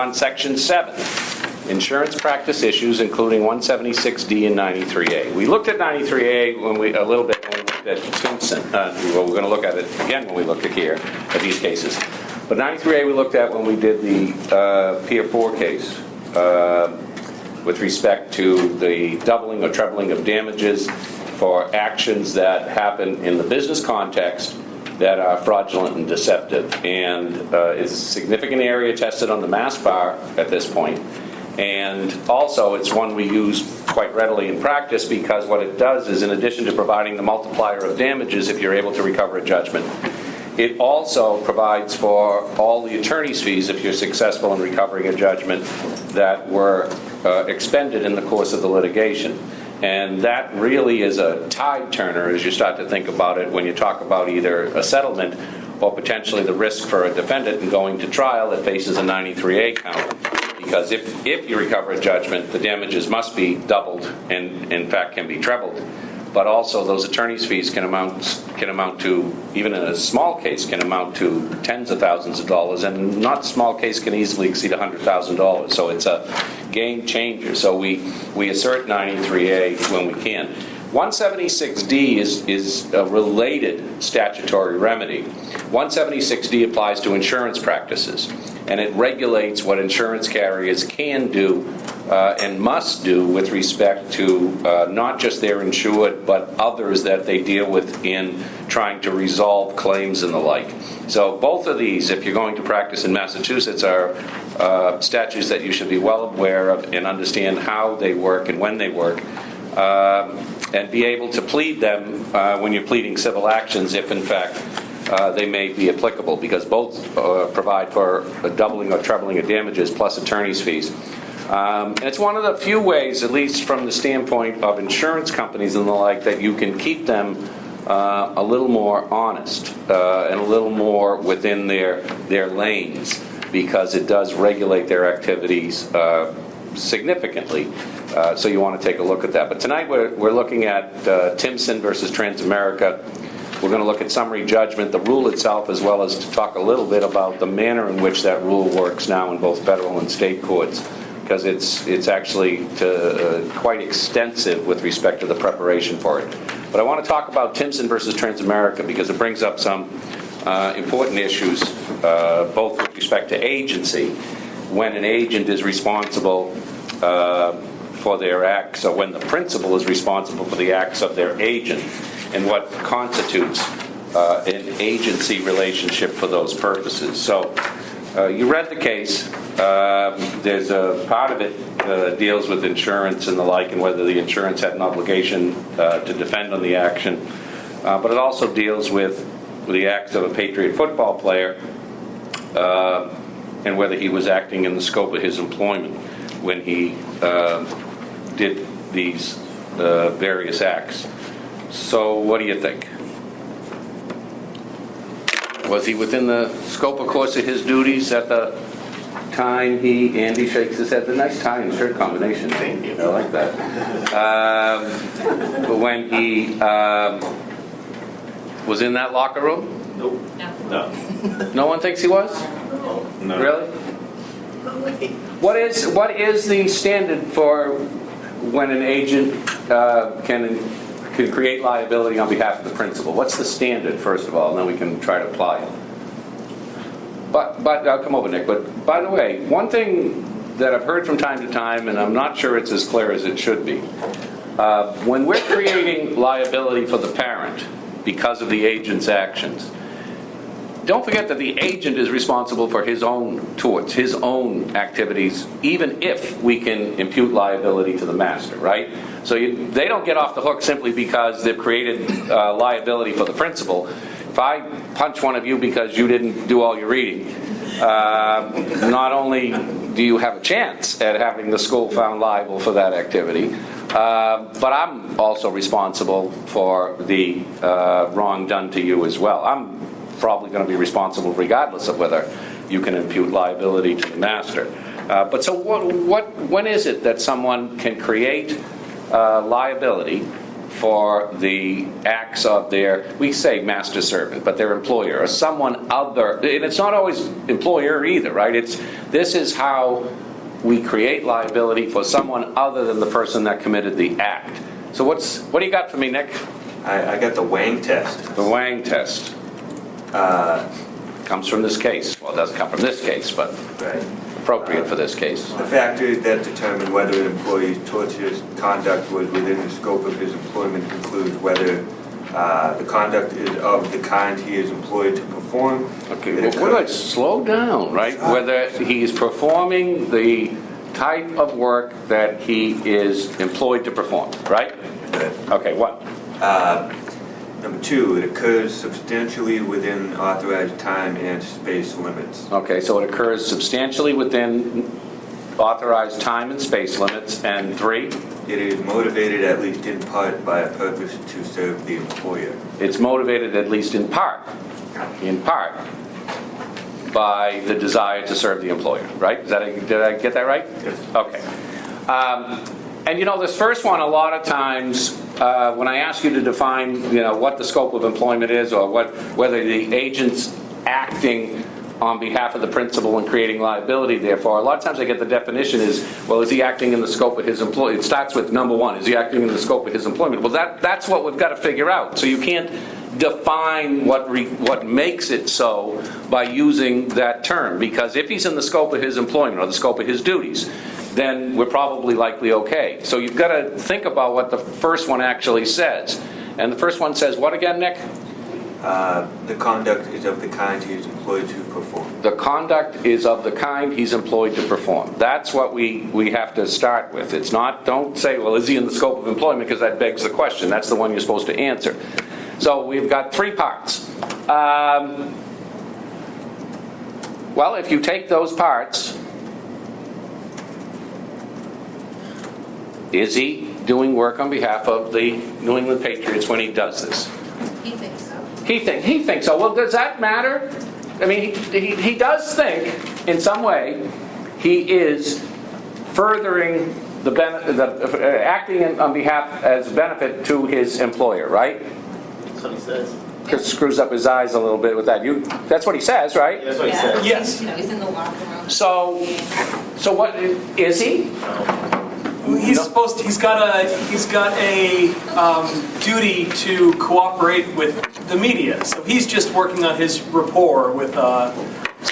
on Section 7, insurance practice issues, including 176D and 93A. We looked at 93A a little bit when we looked at Kinzer. Well, we're going to look at it again when we look at here at these cases. But 93A we looked at when we did the Pier 4 case with respect to the doubling or trebling of damages for actions that happen in the business context that are fraudulent and deceptive. And it's a significant area tested on the Mass Bar at this point. And also it's one we use quite readily in practice because what it does is, in addition to providing the multiplier of damages if you're able to recover a judgment, it also provides for all the attorney's fees if you're successful in recovering a judgment that were expended in the course of the litigation. And that really is a tide turner as you start to think about it when you talk about either a settlement or potentially the risk for a defendant in going to trial that faces a 93A count. Because if you recover a judgment, the damages must be doubled and, in fact, can be trebled. But also those attorney's fees can amount to, even in a small case, can amount to tens of thousands of dollars, and not small case can easily exceed $100,000. So it's a game changer. So we assert 93A when we can. 176D is a related statutory remedy. 176D applies to insurance practices, and it regulates what insurance carriers can do and must do with respect to not just their insured, but others that they deal with in trying to resolve claims and the like. So both of these, if you're going to practice in Massachusetts, are statutes that you should be well aware of and understand how they work and when they work, and be able to plead them when you're pleading civil actions if, in fact, they may be applicable, because both provide for a doubling or trebling of damages plus attorney's fees. And it's one of the few ways, at least from the standpoint of insurance companies and the like, that you can keep them a little more honest and a little more within their lanes, because it does regulate their activities significantly. So you want to take a look at that. But tonight we're looking at Timson versus Transamerica. We're going to look at summary judgment, the rule itself, as well as to talk a little bit about the manner in which that rule works now in both federal and state courts, because it's actually quite extensive with respect to the preparation for it. But I want to talk about Timson versus Transamerica because it brings up some important issues, both with respect to agency, when an agent is responsible for their acts, or when the principal is responsible for the acts of their agent, and what constitutes an agency relationship for those purposes. So you read the case. There's a part of it deals with insurance and the like, and whether the insurance had an obligation to defend on the action. But it also deals with the acts of a Patriot football player and whether he was acting in the scope of his employment when he did these various acts. So what do you think? Was he within the scope, of course, of his duties at the time Andy shakes his head. The nice tie and shirt combination. Thank you. I like that. But when he was in that locker room? Nope. No. No one thinks he was? No. Really? What is the standard for when an agent can create liability on behalf of the principal? What's the standard, first of all, and then we can try to apply it. But I'll come over, Nick. But by the way, one thing that I've heard from time to time, and I'm not sure it's as clear as it should be, when we're creating liability for the parent because of the agent's actions, don't forget that the agent is responsible for his own torts, his own activities, even if we can impute liability to the master, right? So they don't get off the hook simply because they've created liability for the principal. If I punch one of you because you didn't do all your reading, not only do you have a chance at having the school found liable for that activity, but I'm also responsible for the wrong done to you as well. I'm probably going to be responsible regardless of whether you can impute liability to the master. But so when is it that someone can create liability for the acts of their, we say master servant, but their employer or someone other, and it's not always employer either, right? This is how we create liability for someone other than the person that committed the act. So what do you got for me, Nick? I got the Wang test. The Wang test. Comes from this case. Well, it doesn't come from this case, but Right. appropriate for this case. The factors that determine whether an employee's tortious conduct was within the scope of his employment include whether the conduct is of the kind he is employed to perform. Okay, well, let's slow down, right? Whether he's performing the type of work that he is employed to perform, right? Okay, what? Number 2, it occurs substantially within authorized time and space limits. Okay, so it occurs substantially within authorized time and space limits. And 3, It is motivated at least in part by a purpose to serve the employer. it's motivated at least in part, by the desire to serve the employer, right? Did I get that right? Yes. Okay. And this first one, a lot of times, when I ask you to define, what the scope of employment is, or whether the agent's acting on behalf of the principal and creating liability, therefore, a lot of times I get the definition is, well, is he acting in the scope of his employment? It starts with number 1, is he acting in the scope of his employment? Well, that's what we've got to figure out. So you can't define what makes it so by using that term, because if he's in the scope of his employment or the scope of his duties, then we're probably likely okay. So you've got to think about what the first one actually says. And the first one says what again, Nick? The conduct is of the kind he is employed to perform. The conduct is of the kind he's employed to perform. That's what we have to start with. It's not, don't say, well, is he in the scope of employment, because that begs the question. That's the one you're supposed to answer. So we've got 3 parts. Well, if you take those parts, is he doing work on behalf of the New England Patriots when he does this? He thinks so. He thinks so. Well, does that matter? I mean, he does think, in some way, he is furthering acting on behalf as benefit to his employer, right? That's what he says. Just screws up his eyes a little bit with that. That's what he says, right? That's what he says. Yes. He's in the locker room. So what is he? He's got a duty to cooperate with the media. So he's just working on his rapport with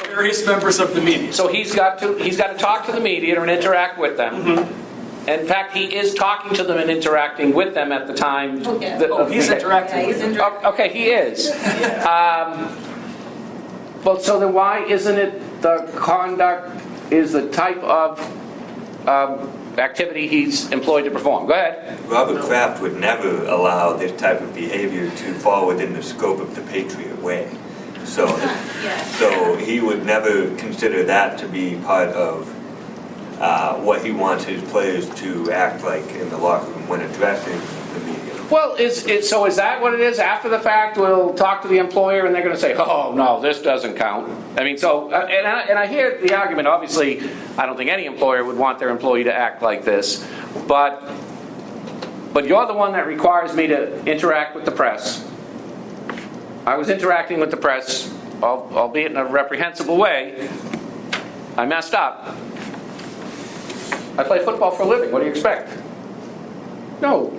various members of the media. So he's got to talk to the media and interact with them. Mm-hmm. In fact, he is talking to them and interacting with them at the time. Okay. He's interacting Yeah, with he's them. interacting. Okay, he is. Well, so then why isn't it the conduct is the type of activity he's employed to perform? Go ahead. Robert Kraft would never allow this type of behavior to fall within the scope of the Patriot Way. So he would never consider that to be part of what he wants his players to act like in the locker room when addressing the media. Well, is that what it is? After the fact, we'll talk to the employer and they're going to say, oh, no, this doesn't count. I mean, so, and I hear the argument, obviously, I don't think any employer would want their employee to act like this, but you're the one that requires me to interact with the press. I was interacting with the press, albeit in a reprehensible way. I messed up. I play football for a living. What do you expect? No.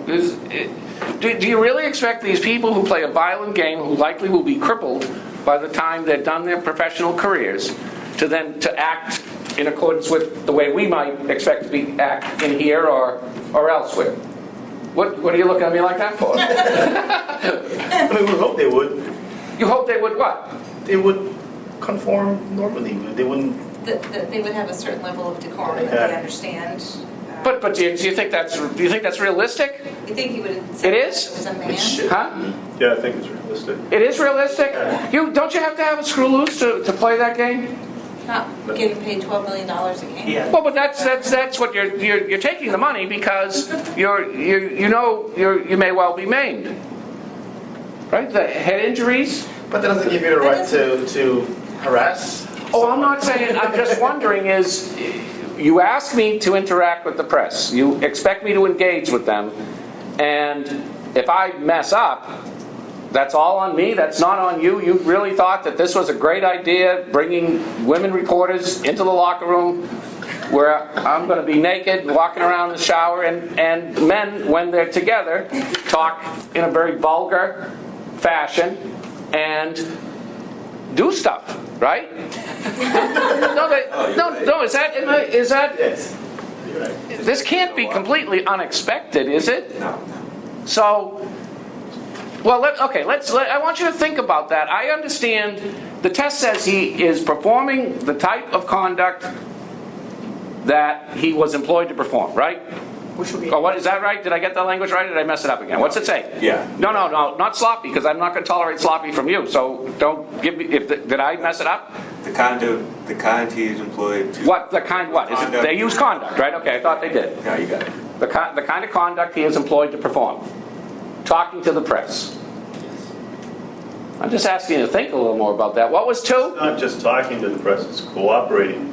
Do you really expect these people who play a violent game, who likely will be crippled by the time they're done their professional careers, to act in accordance with the way we might expect to be act in here or elsewhere? What are you looking at me like that for? I mean, we hope they would. You hope they would what? They would conform normally. They wouldn't. That they would have a certain level of decorum that they understand. But do you think that's realistic? You think he would It say that is? it was a man? It should. Huh? Yeah, I think it's realistic. It is realistic? Don't you have to have a screw loose to play that game? Not getting paid $12 million a game. Yeah. Well, but that's what you're taking the money because you may well be maimed, right? The head injuries. But that doesn't give you the right to harass. Oh, I'm not saying. I'm just wondering is. You ask me to interact with the press. You expect me to engage with them, and if I mess up, that's all on me, that's not on you. You really thought that this was a great idea, bringing women reporters into the locker room where I'm going to be naked, walking around the shower, and men, when they're together, talk in a very vulgar fashion and do stuff, right? No, is that, Yes. You're right. this can't be completely unexpected, is it? No. So, well, I want you to think about that. I understand the test says he is performing the type of conduct that he was employed to perform, right? Oh, what, is that right? Did I get that language right, or did I mess it up again? What's it say? Yeah. No, not sloppy, because I'm not going to tolerate sloppy from you, so don't give me, did I mess it up? The kind he is employed to. What, the kind what? Is it, Conduct. they use conduct, right? Okay, I thought they did. Yeah, you got it. The kind of conduct he is employed to perform. Talking to the press. I'm just asking you to think a little more about that. What was 2? Not just talking to the press, it's cooperating.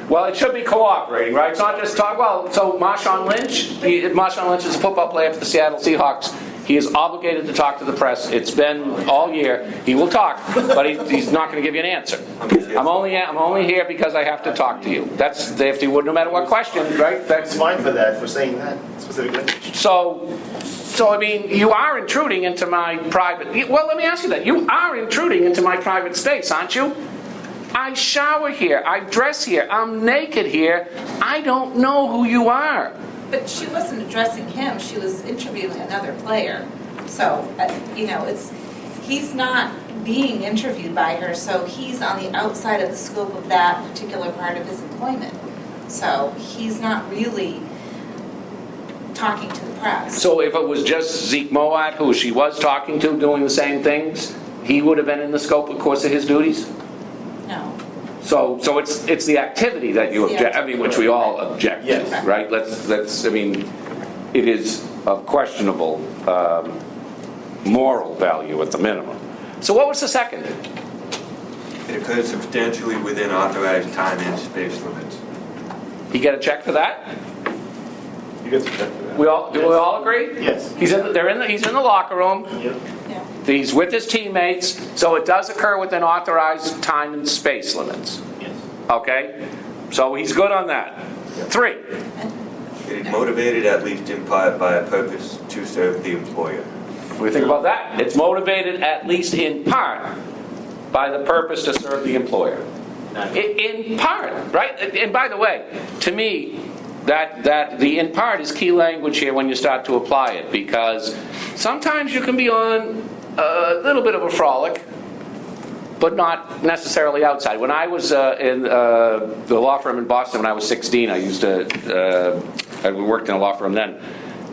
Well, it should be cooperating, right? It's not just talk. Well, so Marshawn Lynch is a football player for the Seattle Seahawks. He is obligated to talk to the press. It's been all year. He will talk, but he's not going to give you an answer. I'm only here because I have to talk to you. That's if you would, no matter what question, right? It's fine for that, for saying that specifically. So I mean, you are intruding into my private. Well, let me ask you that. You are intruding into my private space, aren't you? I shower here. I dress here. I'm naked here. I don't know who you are. But she wasn't addressing him, she was interviewing another player. So, he's not being interviewed by her, so he's on the outside of the scope of that particular part of his employment. So, he's not really talking to the press. So if it was just Zeke Moat, who she was talking to, doing the same things, he would have been in the scope, of course, of his duties? No. So it's the activity that you object, I mean, which we all object to, Yes. right? Let's, I mean, it is of questionable moral value at the minimum. So what was the second? It occurred substantially within authorized time and space limits. You get a check for that? You get to check for that. Do we all agree? Yes. He's in the locker room. Yep. Yeah. He's with his teammates, so it does occur within authorized time and space limits. Yes. Okay? So he's good on that. 3. It is motivated at least in part by a purpose to serve the employer. What do you think about that? It's motivated at least in part by the purpose to serve the employer. In part, right? And by the way, to me, that the in part is key language here when you start to apply it, because sometimes you can be on a little bit of a frolic, but not necessarily outside. When I was in the law firm in Boston when I was 16, I worked in a law firm then,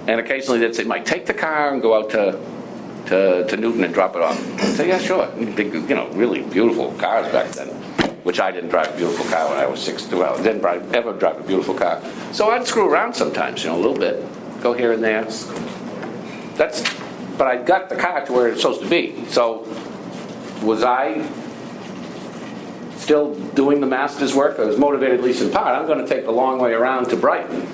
and occasionally they'd say, Mike, take the car and go out to Newton and drop it off. I'd say, yeah, sure. Big, really beautiful cars back then, which I didn't drive a beautiful car when I was 16. Well, I didn't ever drive a beautiful car. So I'd screw around sometimes, a little bit, go here and there. But I got the car to where it's supposed to be. So was I still doing the master's work? I was motivated at least in part. I'm going to take the long way around to Brighton,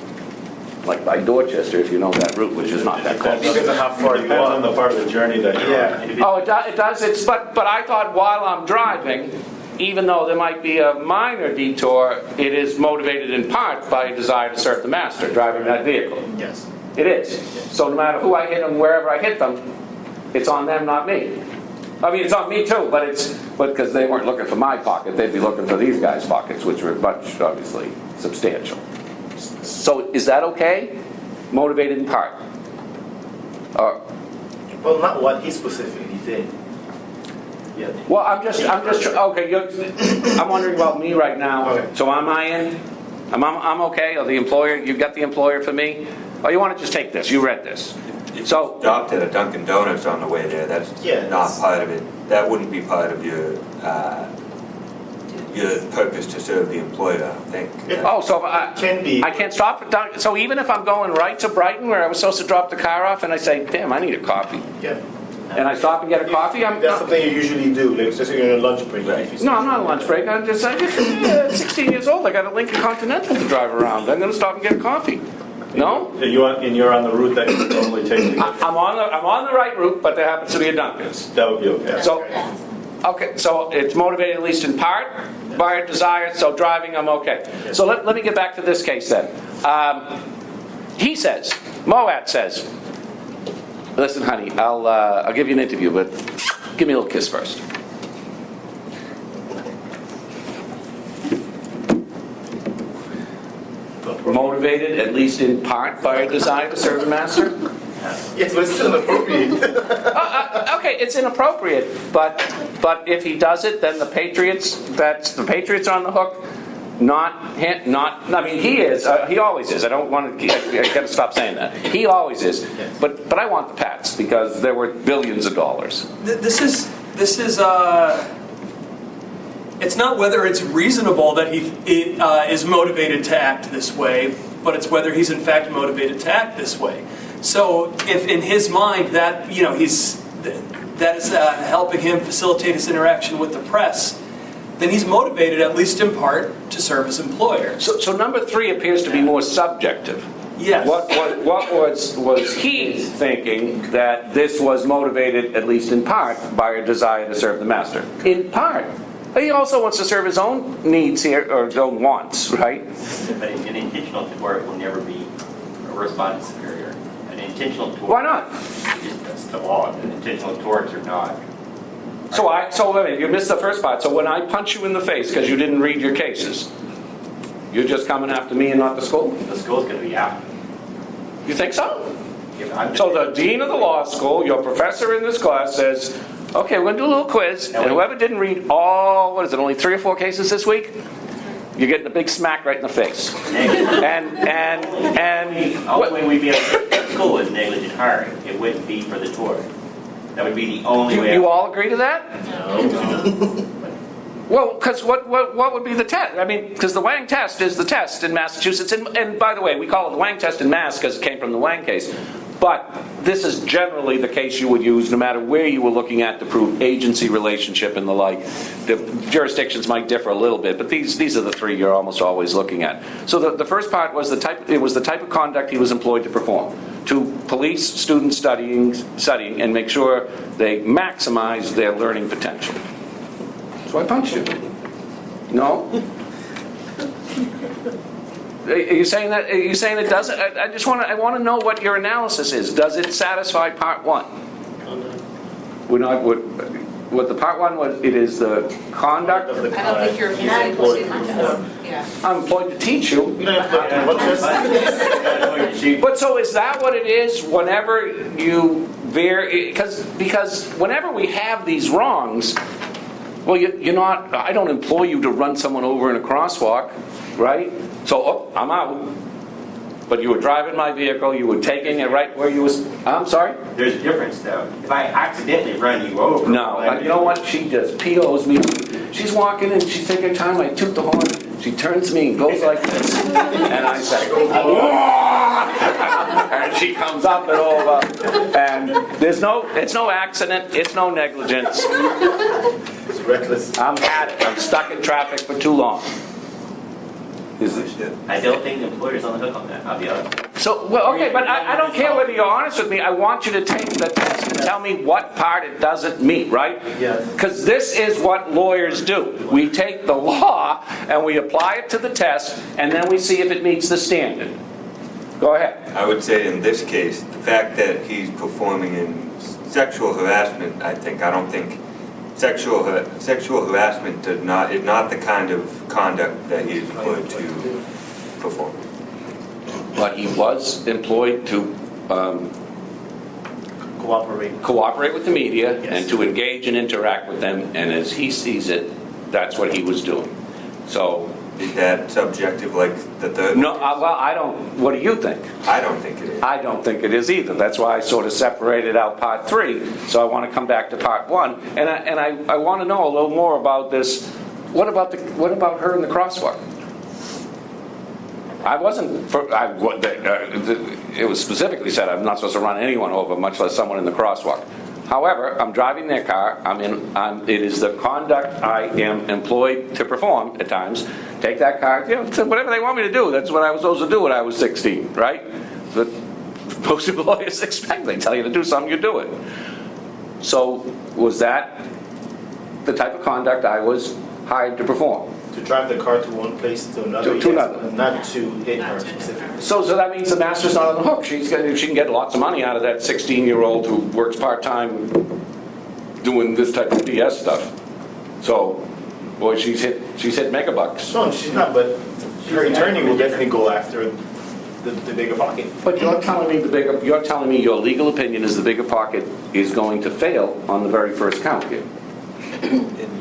like by Dorchester, if you know that route, which is not that close. Because of how far It you depends are. on the part of the journey that you're on. Yeah. Oh, it does. But I thought while I'm driving, even though there might be a minor detour, it is motivated in part by a desire to serve the master, driving that vehicle. Yes. It is. So no matter who I hit and wherever I hit them, it's on them, not me. I mean, it's on me too, but because they weren't looking for my pocket, they'd be looking for these guys' pockets, which were much, obviously, substantial. So is that okay? Motivated in part. Well, not what he specifically did. Yeah. Well, I'm just okay. I'm wondering about me right now. Okay. So am I in? I'm okay. Or the employer? You got the employer for me? Oh, you want to just take this? You read this. If So- you stopped at a Dunkin' Donuts on the way there, that's Yeah, not that's- part of it. That wouldn't be part of your purpose to serve the employer, I don't think. Oh, so if Can be. I can't stop at Dunkin'. So even if I'm going right to Brighton, where I was supposed to drop the car off, and I say, "Damn, I need a coffee," Yeah. and I stop and get a coffee, That's something you usually do. Like, just you're on a lunch break. Right. No, I'm not on lunch break. I'm just 16 years old. I got a Lincoln Continental to drive around. I'm going to stop and get a coffee. No? And you're on the route that you normally take to get there. I'm on the right route, but there happens to be a Dunkin's. That would be okay. So, okay, so it's motivated at least in part by a desire, so driving, I'm okay. So let me get back to this case then. He says, Moat says, listen, honey, I'll give you an interview, but give me a little kiss first. Motivated at least in part by a desire to serve the master? Yes, but it's still inappropriate. Okay, it's inappropriate, but if he does it, then the Patriots on the hook. Not him, not. I mean, he is. He always is. I don't want to. I got to stop saying that. He always is. But I want the Pats because there were billions of dollars. This is. It's not whether it's reasonable that he is motivated to act this way, but it's whether he's in fact motivated to act this way. So if in his mind that that is helping him facilitate his interaction with the press, then he's motivated at least in part to serve his employer. So number 3 appears to be more subjective. Yes. What was he thinking that this was motivated at least in part by a desire to serve the master? In part. He also wants to serve his own needs here, or his own wants, right? But an intentional tort will never be a respondent superior. An intentional tort. Why not? That's the law. An intentional torts are not. So wait a minute, you missed the first part. So when I punch you in the face because you didn't read your cases, you're just coming after me and not the school? The school's going to be out. You think so? Yeah, So the dean of the law school, your professor in this class says, okay, we're going to do a little quiz, and whoever didn't read all, what is it, only 3 or 4 cases this week? You're getting a big smack right in the face. And the only way we'd be able to get to school is negligent hiring. It wouldn't be for the tort. That would be the only way. you all agree to that? No. Well, because what would be the test? I mean, because the Wang test is the test in Massachusetts. And by the way, we call it the Wang test in Mass because it came from the Wang case. But this is generally the case you would use no matter where you were looking at to prove agency relationship and the like. The jurisdictions might differ a little bit, but these are the 3 you're almost always looking at. So the first part was the type of conduct he was employed to perform, to police students studying and make sure they maximize their learning potential. So I punched you. No? Are you saying that? Are you saying it doesn't? I want to know what your analysis is. Does it satisfy part 1? We're not. What the part 1 was? It is the conduct. I don't think you're employed to yeah. I'm employed to teach you. But so is that what it is? Whenever you because whenever we have these wrongs, well, you're not. I don't employ you to run someone over in a crosswalk, right? So, I'm out. But you were driving my vehicle, you were taking it right where you was. I'm sorry? There's a difference, though. If I accidentally run you over. No, you know what? She just POs me. She's walking and she's taking her time. I toot the horn. She turns to me and goes like this. And I say, "Whoa!" And she comes up and over. And it's no accident. It's no negligence. It's reckless. I'm at it. I'm stuck in traffic for too long. I don't think the employer's on the hook on that. I'll be honest. So, well, okay, but I don't care whether you're honest with me. I want you to take the test and tell me what part it doesn't meet, right? Yes. Because this is what lawyers do. We take the law and we apply it to the test, and then we see if it meets the standard. Go ahead. I would say in this case, the fact that he's performing in sexual harassment, I don't think sexual harassment is not the kind of conduct that he is employed to perform. But he was employed to cooperate with the media and to engage and interact with them, and as he sees it, that's what he was doing. So, Is that subjective like the third? no, well, I don't. What do you think? I don't think it is. I don't think it is either. That's why I sort of separated out part 3. So I want to come back to part 1, and I want to know a little more about this. What about her in the crosswalk? It was specifically said I'm not supposed to run anyone over, much less someone in the crosswalk. However, I'm driving their car. It is the conduct I am employed to perform at times. Take that car, whatever they want me to do. That's what I was supposed to do when I was 16, right? that most employers expect. They tell you to do something, you do it. So was that the type of conduct I was hired to perform? To drive the car to one place to another, To yes, another. but not to hit her specifically. So that means the master's not on the hook. She can get lots of money out of that 16-year-old who works part-time doing this type of BS stuff. So, boy, she's hit megabucks. No, she's not, but her attorney will definitely go after the bigger pocket. But you're telling me your legal opinion is the bigger pocket is going to fail on the very first count here.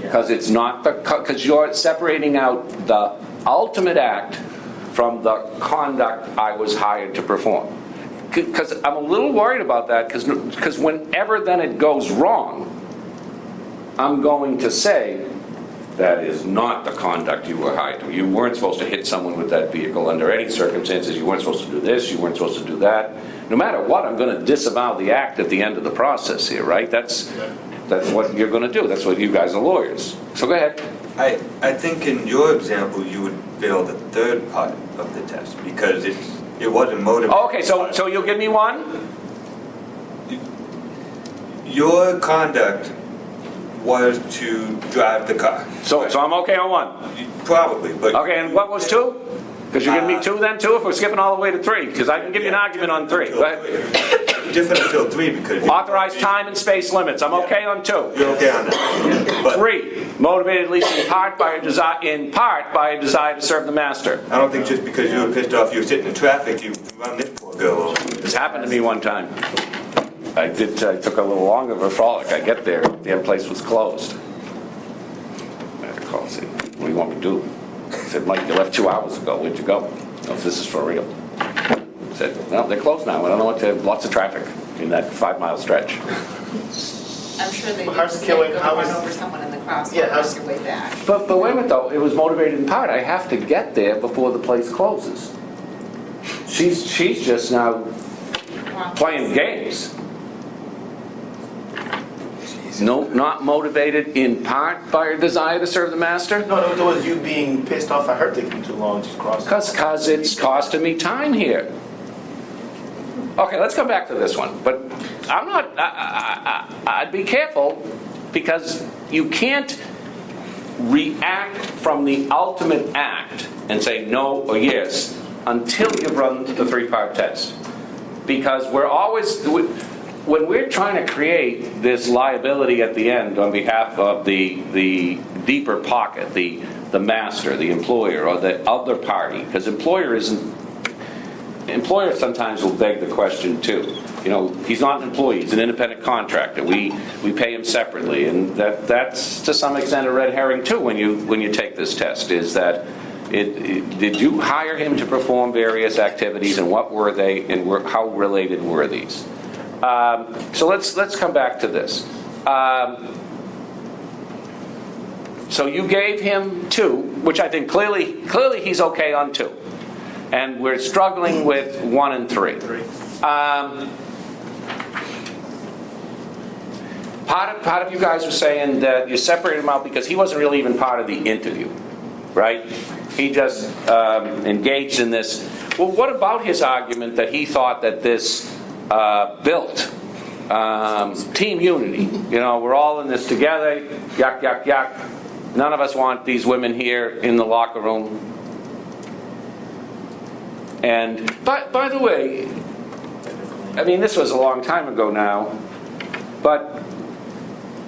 Because it's not because you're separating out the ultimate act from the conduct I was hired to perform. Because I'm a little worried about that, because whenever then it goes wrong, I'm going to say that is not the conduct you were hired to. You weren't supposed to hit someone with that vehicle under any circumstances. You weren't supposed to do this. You weren't supposed to do that. No matter what, I'm going to disavow the act at the end of the process here, right? That's what you're going to do. That's what you guys are lawyers. So go ahead. I think in your example, you would fail the third part of the test because it wasn't motivated. Oh, okay, so you'll give me one? Your conduct was to drive the car. So I'm okay on one. Probably, but... Okay, and what was two? Because you're giving me two then, too, if we're skipping all the way to three? Because I can give you an argument on three. Go ahead. Different until three because... Authorized time and space limits. I'm okay on two. You're okay on that. But Three, motivated at least in part by a desire to serve the master. I don't think just because you were pissed off you were sitting in traffic, you run this poor girl over. This happened to me one time. I took a little longer of a frolic. I get there, the other place was closed. I had to call, say, what do you want me to do? I said, Mike, you left 2 hours ago. Where'd you go? No, this is for real. I said, well, they're closed now. I don't know what to, lots of traffic in that 5-mile stretch. I'm sure they Well, did how's say killing- go how run is- over someone in the crosswalk Yeah, on how's- your way back. But wait a minute, though. It was motivated in part. I have to get there before the place closes. She's just now playing games. No, not motivated in part by her desire to serve the master? No, it was you being pissed off at her taking too long to cross. Because it's costing me time here. Okay, let's come back to this one. But I'm not, I'd be careful because you can't react from the ultimate act and say no or yes until you've run the 3-part test. Because we're always, when we're trying to create this liability at the end on behalf of the deeper pocket, the master, the employer, or the other party, because employer sometimes will beg the question too. You know, he's not an employee, he's an independent contractor. We pay him separately, and that's to some extent a red herring too when you take this test, is that did you hire him to perform various activities, and what were they, and how related were these? So let's come back to this. So you gave him 2, which I think clearly he's okay on 2, and we're struggling with 1 and 3. Part of you guys were saying that you separated him out because he wasn't really even part of the interview, right? He just engaged in this. Well, what about his argument that he thought that this built team unity? You know, we're all in this together, yuck, yuck, yuck. None of us want these women here in the locker room. And, by the way, I mean, this was a long time ago now, but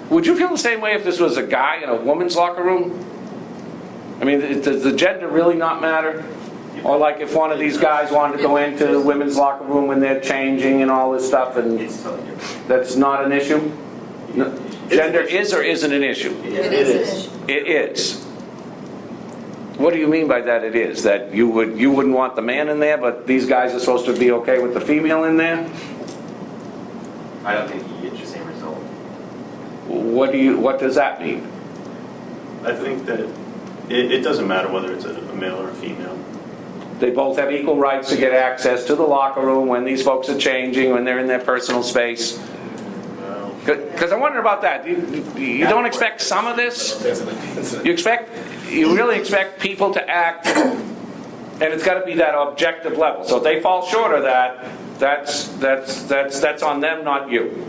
would you feel the same way if this was a guy in a woman's locker room? I mean, does the gender really not matter? Or like if one of these guys wanted to go into the women's locker room when they're changing and all this stuff, and that's not an issue? No, gender is or isn't an issue? It is. It is. What do you mean by that it is? That you wouldn't want the man in there, but these guys are supposed to be okay with the female in there? I don't think you get your same result. What does that mean? I think that it doesn't matter whether it's a male or a female. They both have equal rights to get access to the locker room when these folks are changing, when they're in their personal space. Because I wonder about that. You don't expect some of this? You really expect people to act And it's got to be that objective level. So if they fall short of that, that's on them, not you.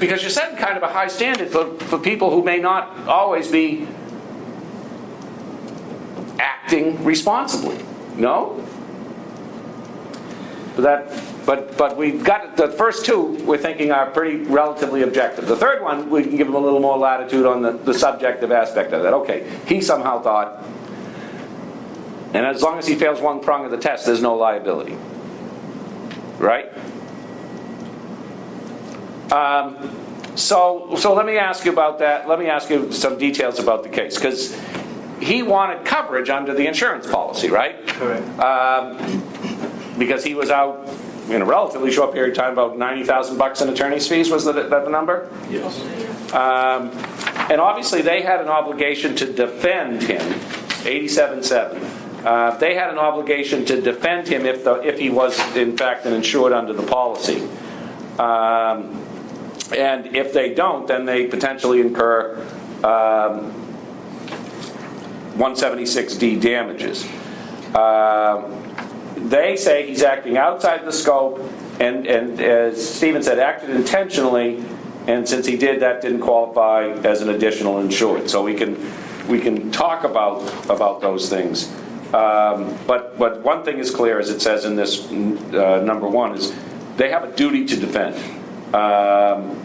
Because you're setting kind of a high standard for people who may not always be acting responsibly. No? But we've got the first two we're thinking are pretty relatively objective. The third one, we can give them a little more latitude on the subjective aspect of that. Okay, he somehow thought, and as long as he fails one prong of the test, there's no liability. Right? So let me ask you about that. Let me ask you some details about the case, because he wanted coverage under the insurance policy, right? Correct. Because he was out in a relatively short period of time, about $90,000 in attorney's fees. Was that the number? Yes. And obviously they had an obligation to defend him. 87.7. They had an obligation to defend him if he was in fact an insured under the policy. And if they don't, then they potentially incur 176D damages. They say he's acting outside the scope, and as Stephen said, acted intentionally, and since he did, that didn't qualify as an additional insured. So we can talk about those things. But one thing is clear, as it says in this number one, is they have a duty to defend.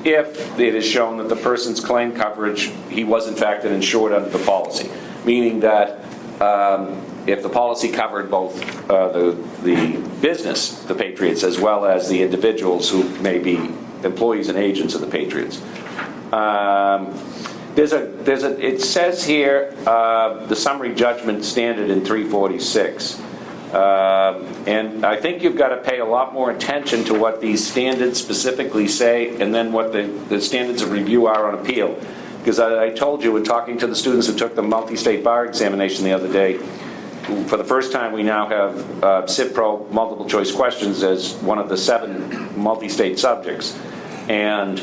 If it is shown that the person's claim coverage, he was in fact an insured under the policy, meaning that if the policy covered both the business, the Patriots, as well as the individuals who may be employees and agents of the Patriots. It says here the summary judgment standard in 346. And I think you've got to pay a lot more attention to what these standards specifically say, and then what the standards of review are on appeal. Because I told you in talking to the students who took the multi-state bar examination the other day, for the first time we now have CIPRO multiple choice questions as one of the 7 multi-state subjects. And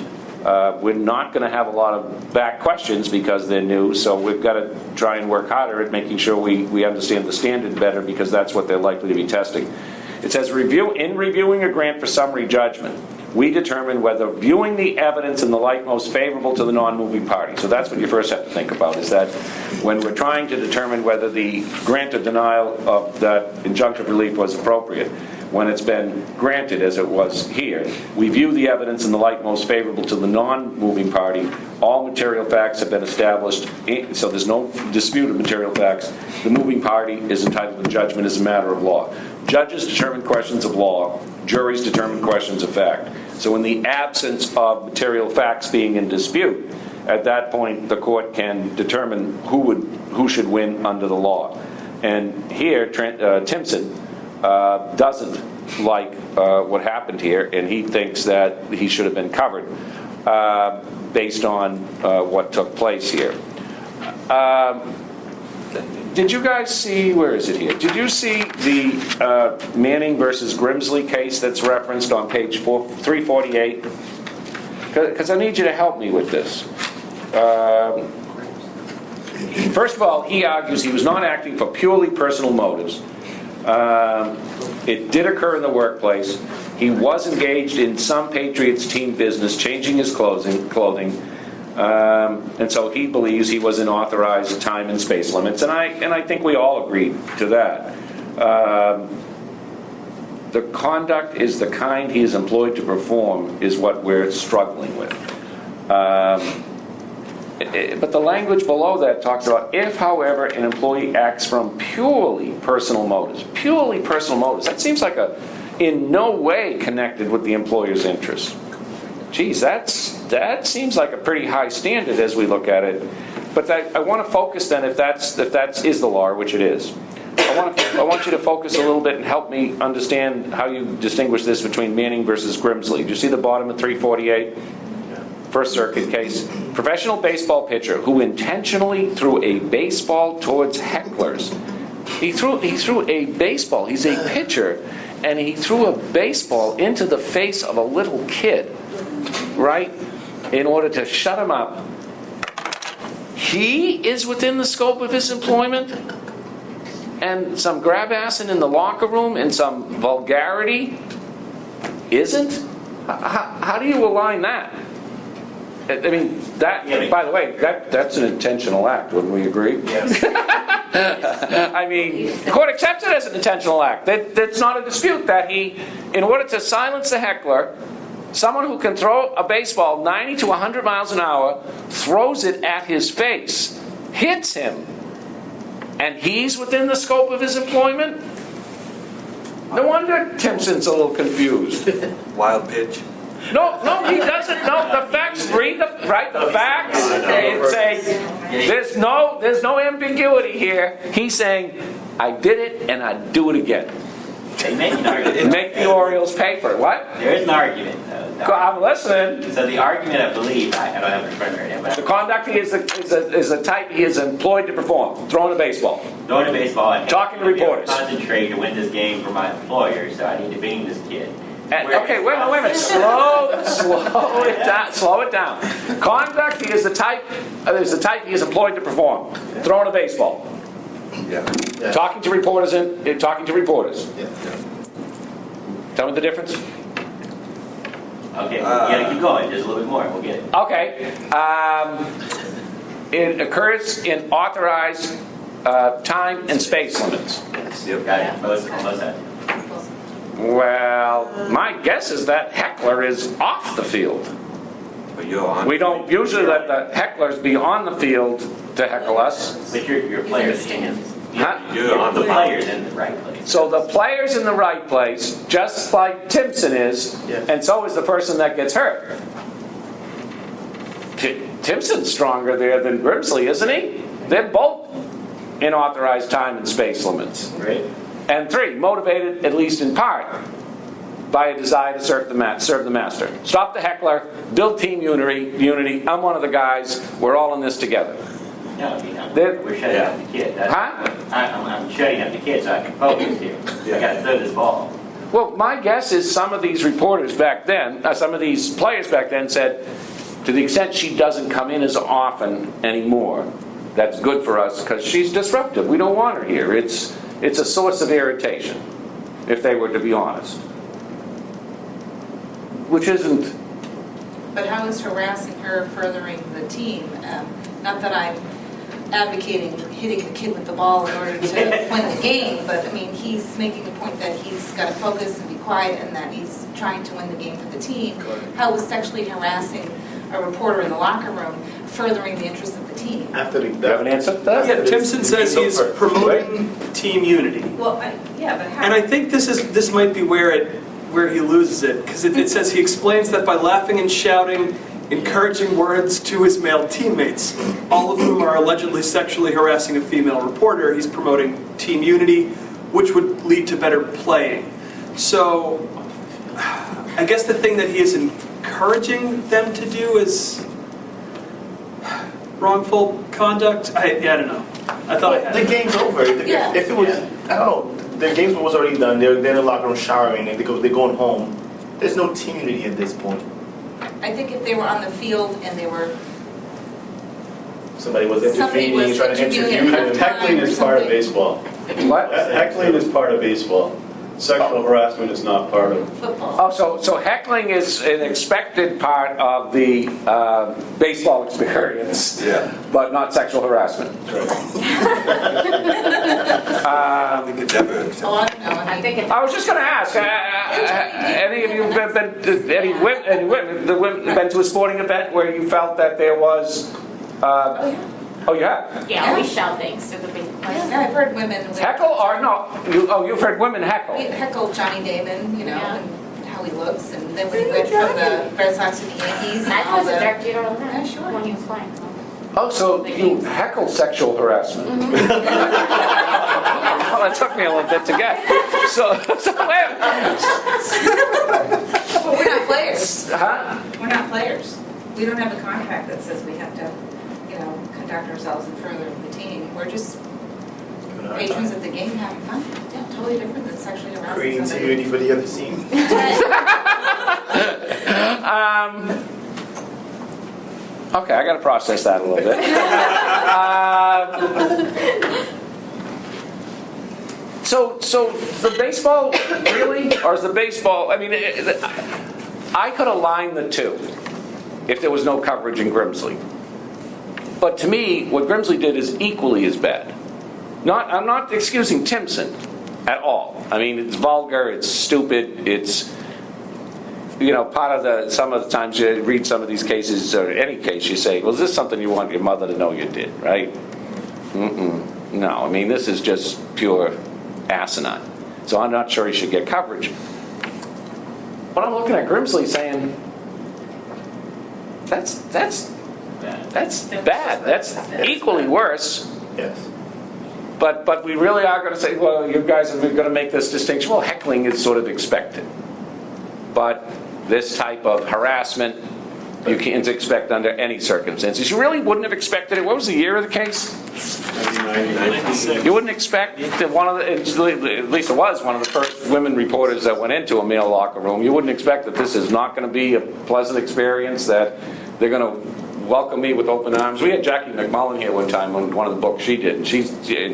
we're not going to have a lot of back questions because they're new, so we've got to try and work harder at making sure we understand the standard better, because that's what they're likely to be testing. It says, in reviewing a grant for summary judgment, we determine whether viewing the evidence in the light most favorable to the non-moving party. So that's what you first have to think about, is that when we're trying to determine whether the grant or denial of that injunctive relief was appropriate, when it's been granted, as it was here, we view the evidence in the light most favorable to the non-moving party. All material facts have been established, so there's no dispute of material facts. The moving party is entitled to judgment as a matter of law. Judges determine questions of law. Juries determine questions of fact. So in the absence of material facts being in dispute, at that point the court can determine who should win under the law. And here, Timpson doesn't like what happened here, and he thinks that he should have been covered based on what took place here. Did you guys see, where is it here? Did you see the Manning versus Grimsley case that's referenced on page 348? Because I need you to help me with this. First of all, he argues he was not acting for purely personal motives. It did occur in the workplace. He was engaged in some Patriots team business, changing his clothing. And so he believes he was in authorized time and space limits, and I think we all agreed to that. The conduct is the kind he is employed to perform is what we're struggling with. But the language below that talks about, if, however, an employee acts from purely personal motives, that seems like in no way connected with the employer's interests. Geez, that seems like a pretty high standard as we look at it. But I want to focus then, if that is the law, which it is. I want you to focus a little bit and help me understand how you distinguish this between Manning versus Grimsley. Do you see the bottom of 348? First Circuit case. Professional baseball pitcher who intentionally threw a baseball towards hecklers. He threw a baseball. He's a pitcher, and he threw a baseball into the face of a little kid, right? In order to shut him up. he is within the scope of his employment, and some grab-assing in the locker room and some vulgarity isn't? How do you align that? I mean, that, by the way, that's an intentional act, wouldn't we agree? Yes. I mean, the court accepts it as an intentional act. That's not a dispute that he, in order to silence the heckler, someone who can throw a baseball 90 to 100 miles an hour, throws it at his face, hits him, and he's within the scope of his employment? No wonder Timpson's a little confused. Wild pitch. No, he doesn't. No, the facts, read the facts. Say there's no ambiguity here. He's saying, I did it and I'd do it again. They make an argument. Make the Orioles pay for it. What? There is an argument, though. I'm listening. So the argument, I believe, I don't have it in front of me right now, The but conduct he is the type he is employed to perform. Throwing a baseball. throwing a baseball and Talking to reporters. Concentrate to win this game for my employer, so I need to beam this kid. Okay, wait a minute. Slow it down. Conduct he is the type he is employed to perform. Throwing a baseball. Yeah. Talking to reporters. Yeah. Tell me the difference. Okay, you gotta keep going, just a little bit more, we'll get it. Okay. It occurs in authorized time and space limits. Yep. Got it, most of that. Well, my guess is that heckler is off the field. But you're on. We don't usually let the hecklers be on the field to heckle us. But your player's in. Huh? You're on The the player's in the right place. So the player's in the right place, just like Timpson is, and so is the person that gets hurt. Timpson's stronger there than Grimsley, isn't he? They're both in authorized time and space limits. Right. And 3, motivated, at least in part, by a desire to serve the master. Stop the heckler, build team unity. I'm one of the guys. We're all in this together. No, we're shutting up the kid. I'm shutting up the kid so I can focus here. I gotta throw this ball. Well, my guess is some of these reporters back then, some of these players back then said, to the extent she doesn't come in as often anymore, that's good for us because she's disruptive. We don't want her here. It's a source of irritation, if they were to be honest. Which isn't... But how is harassing her furthering the team? Not that I'm advocating hitting the kid with the ball in order to win the game, but I mean, he's making the point that he's got to focus and be quiet and that he's trying to win the game for the team. How is sexually harassing a reporter in the locker room furthering the interest of the team? After the, Do you have an answer to that? Yeah, Timpson says he's promoting team unity. Well, yeah, but how? And I think this might be where he loses it, because it says he explains that by laughing and shouting encouraging words to his male teammates, all of whom are allegedly sexually harassing a female reporter, he's promoting team unity, which would lead to better playing. So I guess the thing that he is encouraging them to do is wrongful conduct. I don't know. I thought I had the it. game's over. Yeah. If it was, I don't know, the game was already done. They're in the locker room showering and they're going home. There's no team unity at this point. I think if they were on the field and they were, Somebody was Somebody intervening, was trying to interviewing interview at him. Heckling is part of baseball. What? Heckling is part of baseball. Sexual harassment is not part of. football. Oh, so heckling is an expected part of the baseball experience, but not sexual harassment. I think it's never accepted. Oh, I don't know. I think I was just going to ask, any of you been to a sporting event where you felt that there was? Oh, you have? Yeah, we shout things to the big place. Yeah, I've heard women Heckle or no? You've heard women heckle. heckle Johnny Damon, you know, Yeah. and how he looks, and then when he went from the Red Sox to the Yankees. and I all was a the- dark dude all the Yeah, time sure. when he was playing. Oh, so you heckle sexual harassment? Well, that took me a little bit to get. So wait. Well, we're not players. Huh? We're not players. We don't have a contract that says we have to, conduct ourselves in further of the team. We're just patrons of the game having fun. Yeah, totally different than sexually harassing Creating somebody. unity for the other team. Okay, I got to process that a little bit. So the baseball, really? Or is the baseball, I mean, I could align the two if there was no coverage in Grimsley. But to me, what Grimsley did is equally as bad. I'm not excusing Timpson at all. I mean, it's vulgar, it's stupid, it's, part of some of the times you read some of these cases, or any case, you say, well, is this something you want your mother to know you did, right? No, I mean, this is just pure asinine. So I'm not sure he should get coverage. But I'm looking at Grimsley saying, that's bad. That's equally worse. Yes. But we really are going to say, well, you guys are going to make this distinction. Well, heckling is sort of expected. But this type of harassment, you can't expect under any circumstances. You really wouldn't have expected it. What was the year of the case? 1996. You wouldn't expect that at least it was one of the first women reporters that went into a male locker room. You wouldn't expect that this is not going to be a pleasant experience, that they're going to welcome me with open arms. We had Jackie McMullen here one time on one of the books she did, and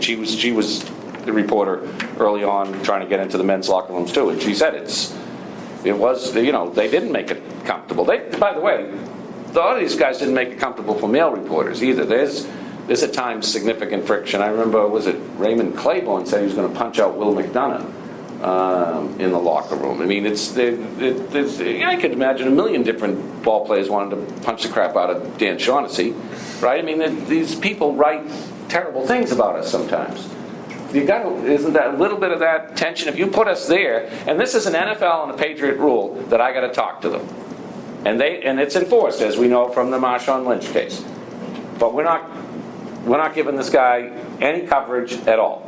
she was the reporter early on trying to get into the men's locker rooms too, and she said it was they didn't make it comfortable. By the way, a lot of these guys didn't make it comfortable for male reporters either. There's at times significant friction. I remember, was it Raymond Claiborne said he was going to punch out Will McDonough in the locker room. I mean, I could imagine a million different ball players wanted to punch the crap out of Dan Shaughnessy, right? I mean, these people write terrible things about us sometimes. Isn't that a little bit of that tension? If you put us there, and this is an NFL and a Patriot rule that I got to talk to them, and it's enforced, as we know from the Marshawn Lynch case. But we're not giving this guy any coverage at all,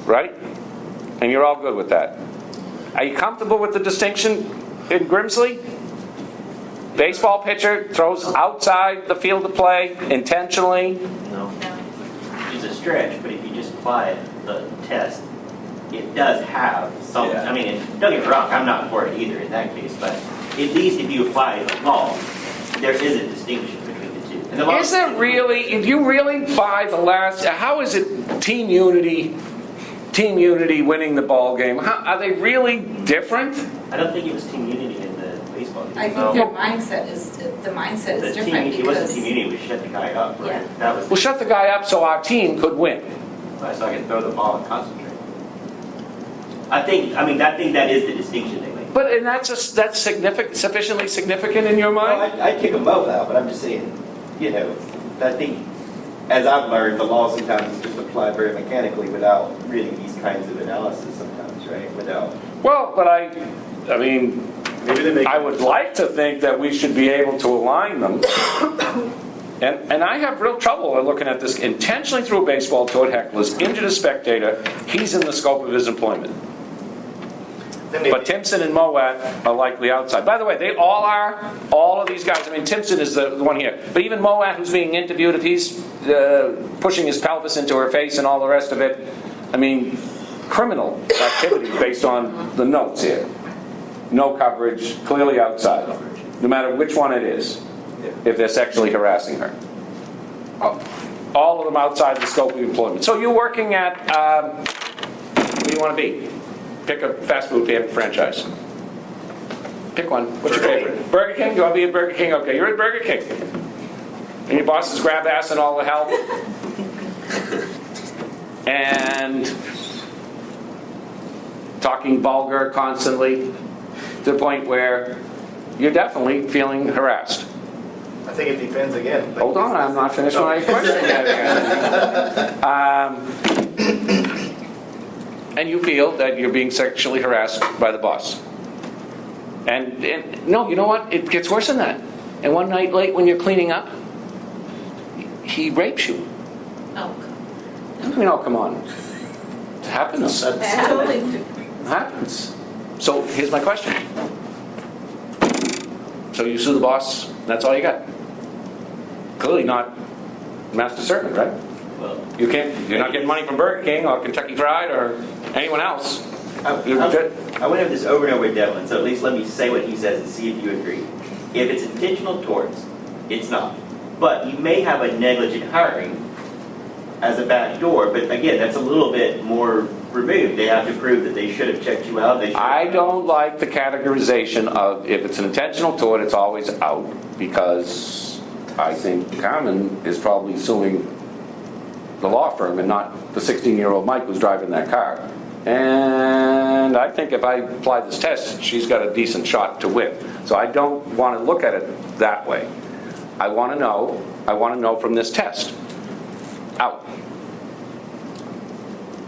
right? And you're all good with that. Are you comfortable with the distinction in Grimsley? Baseball pitcher throws outside the field of play intentionally. No. It's a stretch, but if you just apply the test, it does have some. Yeah. I mean, don't get me wrong, I'm not for it either in that case, but at least if you apply the law, there is a distinction between the two. And the law Is there really? Do you really buy the last? How is it team unity? Team unity winning the ball game. Are they really different? I don't think it was team unity in the baseball game. I think their mindset is different It wasn't team unity, it was shut the guy up, right? Yeah. That was We'll shut the guy up so our team could win. so I could throw the ball and concentrate. I think that is the distinction they make. But and that's significant, sufficiently significant in your Well, mind? I kick them both out, but I'm just saying, I think, as I've learned, the law sometimes is just applied very mechanically without really these kinds of analysis sometimes, right? Well, but I mean, Maybe they make. I would like to think that we should be able to align them. And I have real trouble looking at this. Intentionally threw a baseball toward hecklers, injured a spectator. He's in the scope of his employment. But Timpson and Moat are likely outside. By the way, they all are. All of these guys. I mean, Timpson is the one here. But even Moat, who's being interviewed, if he's pushing his pelvis into her face and all the rest of it, I mean, criminal activity based on the notes here. No coverage, clearly outside, no matter which one it is, if they're sexually harassing her. All of them outside the scope of employment. So you're working at, where do you want to be? Pick a fast food franchise. Pick one. What's your favorite? Burger King? You want to be at Burger King? Okay, you're at Burger King. And your boss is grab ass and all the help. And talking vulgar constantly to the point where you're definitely feeling harassed. I think it depends again. Hold on, I'm not finished my question yet. And you feel that you're being sexually harassed by the boss. And no, you know what? It gets worse than that. And one night late when you're cleaning up, he rapes you. Oh, I mean, oh, come on. It happens. It totally. happens. So here's my question. So you sue the boss, that's all you got? Clearly not Master Servant, right? Well, You're not getting money from Burger King or Kentucky Fried or anyone else. I went over this over and over with Devlin, so at least let me say what he says and see if you agree. If it's intentional torts, It's not. But you may have a negligent hiring as a backdoor, but again, that's a little bit more removed. They have to prove that they should have checked you out. They should have I don't like the categorization of if it's an intentional tort, it's always out, because I think Carmen is probably suing the law firm and not the 16-year-old Mike who's driving that car. And I think if I apply this test, she's got a decent shot to win. So I don't want to look at it that way. I want to know from this test. Out.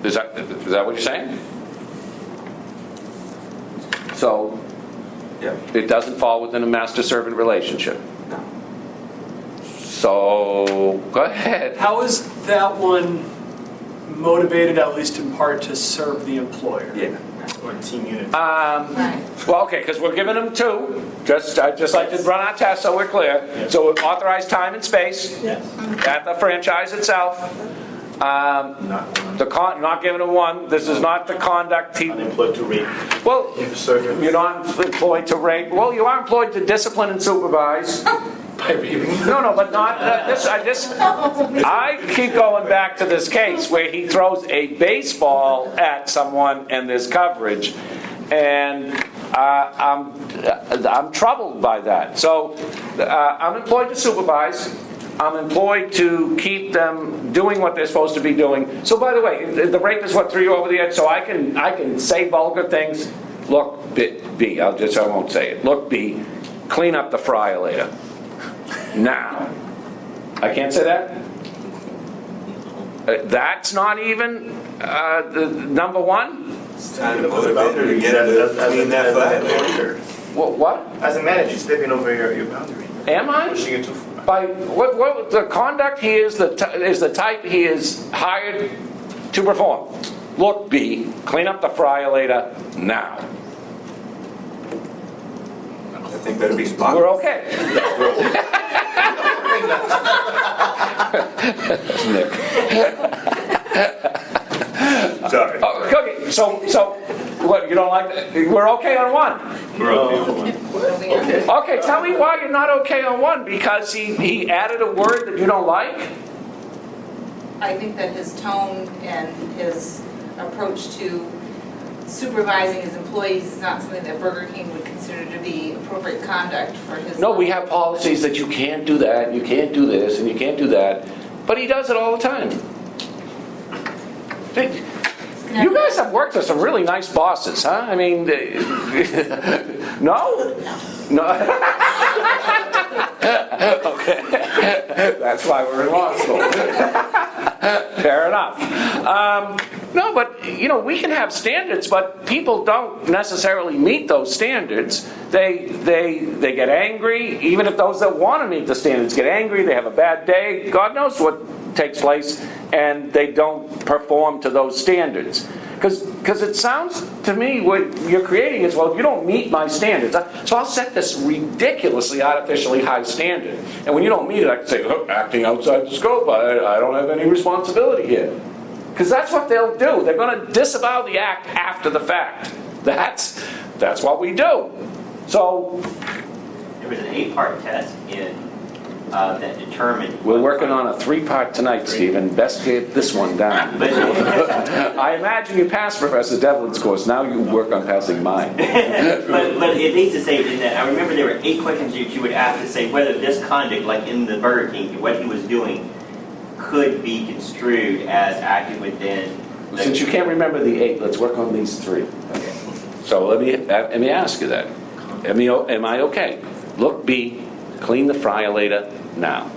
Is that what you're saying? So, Yeah. it doesn't fall within a master-servant relationship. So, go ahead. How is that one motivated, at least in part, to serve the employer? Yeah. Or team unit. Right. Well, okay, because we're giving them two. I'd just like to run our test so we're clear. So authorized time and space at the franchise itself. Not one. Not giving them one. This is not the conduct. Unemployed to rate. Well, Servants. you're not employed to rate. Well, you are employed to discipline and supervise. By rating. No, but not this. I keep going back to this case where he throws a baseball at someone and there's coverage, and I'm troubled by that. So I'm employed to supervise. I'm employed to keep them doing what they're supposed to be doing. So by the way, the rape is what threw you over the edge. So I can say vulgar things. Look, B. I won't say it. Look, B. Clean up the fryer later. Now, I can't say that? That's not even the number one? It's time to motivate her to get her to clean that fire. What? As a manager, you're stepping over your boundary. Am I? Pushing it too far. By what the conduct he is the type he is hired to perform. Look, B, clean up the fryer later now. I think that'd be smart. We're okay. Nick. Sorry. Okay, so what, you don't like that? We're okay on one. We're okay with one. Okay, tell me why you're not okay on one, because he added a word that you don't like? I think that his tone and his approach to supervising his employees is not something that Burger King would consider to be appropriate conduct for his. No, we have policies that you can't do that, you can't do this, and you can't do that, but he does it all the time. You guys have worked with some really nice bosses, huh? I mean, no? No? Okay. That's why we're in law school. Fair enough. No, but, we can have standards, but people don't necessarily meet those standards. They get angry, even if those that want to meet the standards get angry, they have a bad day, God knows what takes place, and they don't perform to those standards. Because it sounds to me what you're creating is, well, if you don't meet my standards, so I'll set this ridiculously, artificially high standard. And when you don't meet it, I can say, oh, acting outside the scope, I don't have any responsibility here. Because that's what they'll do. They're going to disavow the act after the fact. That's what we do. So There was an 8-part test that determined. we're working on a 3-part tonight, Stephen. Best get this one down. But, I imagine you passed Professor Devlin's course. Now you work on passing mine. but it needs to say in that I remember there were 8 questions that you would ask to say whether this conduct, like in the Burger King, what he was doing, could be construed as acting within. Since you can't remember the 8, let's work on these 3. Okay. So let me ask you that. Am I okay? Look, B, clean the fryer later now.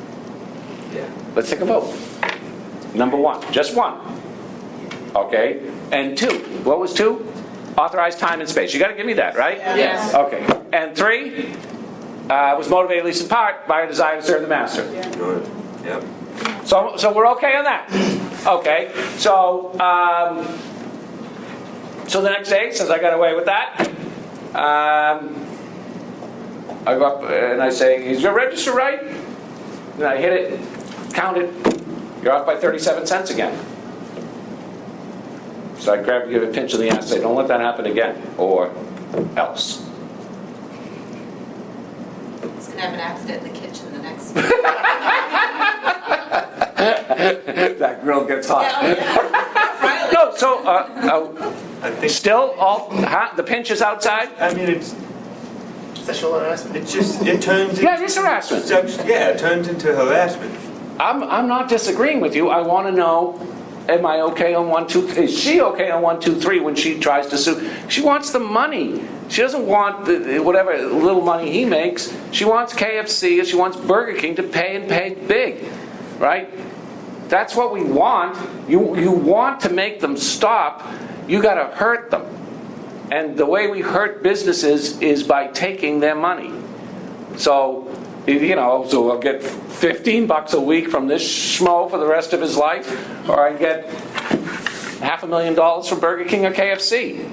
Yeah. Let's take a vote. Number 1, just 1. Okay? And 2, what was 2? Authorized time and space. You got to give me that, right? Yes. Okay. And 3 was motivated at least in part by a desire to serve the master. Good. Yep. So we're okay on that. Okay. So the next day, since I got away with that, I go up and I say, "Is your register right?" And I hit it, count it. You're off by 37 cents again. So I give a pinch in the ass, say, "Don't let that happen again, or else." He's gonna have an accident in the kitchen the next. That grill gets hot. Riley. No, so, I think, still, the pinch is outside? I mean, it's Sexual harassment. it just, it turns into. Yeah, it is harassment. Yeah, it turns into harassment. I'm not disagreeing with you. I want to know, am I okay on 1, 2, 3? Is she okay on 1, 2, 3 when she tries to sue? She wants the money. She doesn't want whatever little money he makes. She wants KFC, and she wants Burger King to pay and pay big, right? That's what we want. You want to make them stop. You got to hurt them. And the way we hurt businesses is by taking their money. So, so I'll get $15 a week from this schmo for the rest of his life, or I get $500,000 from Burger King or KFC.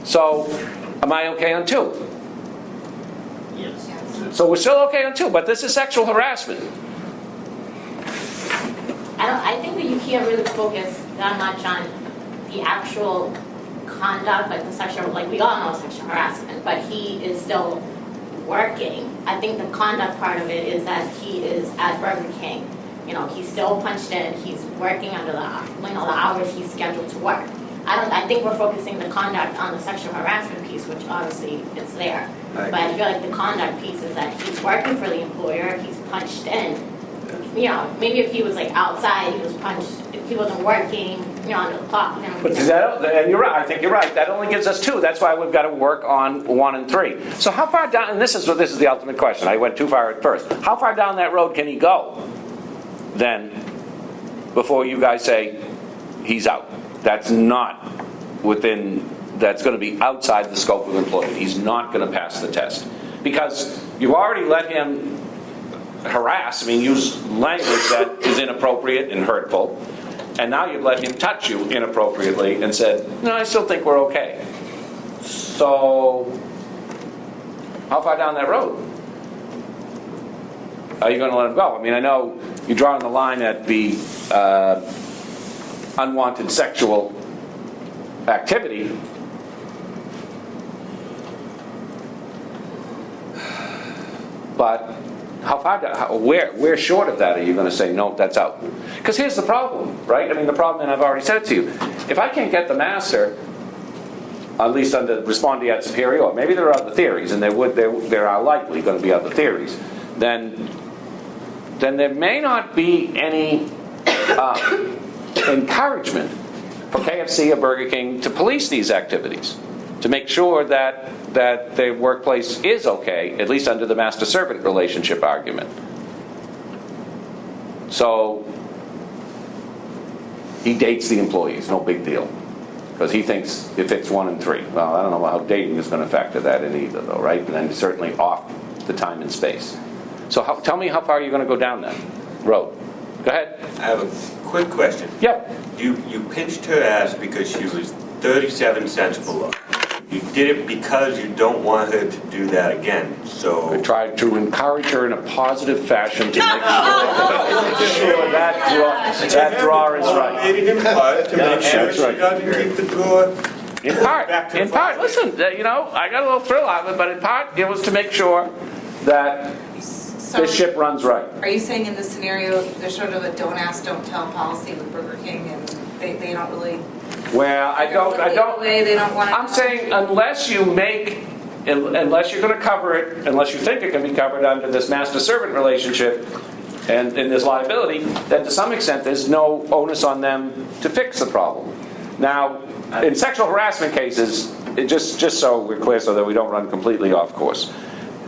So, am I okay on 2? Yes. So we're still okay on 2, but this is sexual harassment. I think that you can't really focus that much on the actual conduct, like the sexual, like we all know sexual harassment, but he is still working. I think the conduct part of it is that he is at Burger King. He's still punched in. He's working under the hours he's scheduled to work. I think we're focusing the conduct on the sexual harassment piece, which obviously it's there. Right. But I feel like the conduct piece is that he's working for the employer. He's punched in. Maybe if he was like outside, he was punched. If he wasn't working, under the clock. But and you're right. I think you're right. That only gives us 2. That's why we've got to work on 1 and 3. So how far down? And this is the ultimate question. I went too far at first. How far down that road can he go? Then, before you guys say he's out. That's not within. That's going to be outside the scope of employment. He's not going to pass the test because you've already let him harass. Use language that is inappropriate and hurtful. And now you've let him touch you inappropriately and said, no, I still think we're okay. So, how far down that road are you going to let him go? I know you're drawing the line at the unwanted sexual activity. But how far? Where short of that are you going to say no? That's out. Because here's the problem, right? The problem, and I've already said it to you. If I can't get the master, at least under respondeat superior, maybe there are other theories, and there are likely going to be other theories. Then there may not be any encouragement for KFC or Burger King to police these activities, to make sure that the workplace is okay, at least under the master-servant relationship argument. So he dates the employees, no big deal, because he thinks it fits 1 and 3. Well, I don't know how dating is going to factor that in either, though, right? And then certainly off the time and space. So tell me how far you're going to go down that road. Go ahead. I have a quick question. Yep. You pinched her ass because she was 37 cents below. You did it because you don't want her to do that again. I So tried to encourage her in a positive fashion to make sure that draw is right. Maybe in part to make sure That's she right. doesn't keep the drawer. In Back to part, the listen, I got a little thrill out of it, but in part, it was to make sure that So this ship runs right. are you saying in this scenario, there's sort of a don't ask, don't tell policy with Burger King and they don't really... Well, I don't, They don't want to... I'm saying unless you're going to cover it, unless you think it can be covered under this master-servant relationship and in this liability, then to some extent there's no onus on them to fix the problem. Now, in sexual harassment cases, just so we're clear so that we don't run completely off course,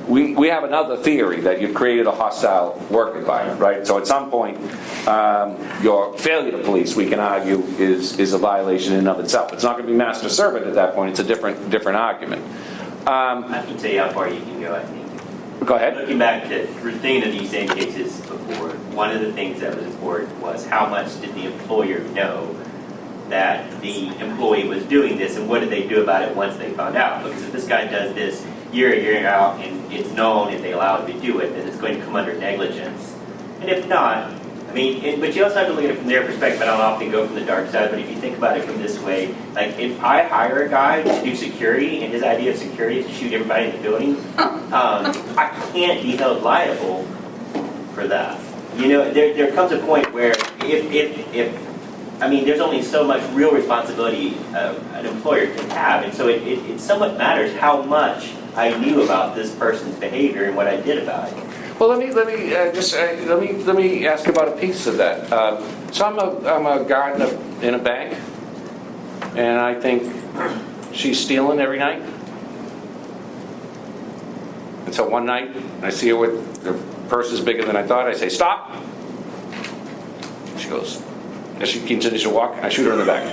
we have another theory that you've created a hostile work environment, right? So at some point, your failure to police, we can argue, is a violation in and of itself. It's not going to be master-servant at that point. It's a different argument. I can tell you how far you can go, I think. Go ahead. Looking back to thinking of these same cases before, one of the things that was important was how much did the employer know that the employee was doing this, and what did they do about it once they found out? Because if this guy does this year in, year out, and it's known if they allow him to do it, then it's going to come under negligence. And if not, mean, but you also have to look at it from their perspective. I don't often go from the dark side, but if you think about it from this way, like if I hire a guy to do security and his idea of security is to shoot everybody in the building, I can't be held liable for that. You know, there comes a point where if I mean, there's only so much real responsibility an employer can have, and so it somewhat matters how much I knew about this person's behavior and what I did about it. Well, let me ask you about a piece of that. So I'm a guard in a bank, and I think she's stealing every night. And so one night, I see her with her purse is bigger than I thought. I say, "Stop!" She goes, as she continues to walk, I shoot her in the back.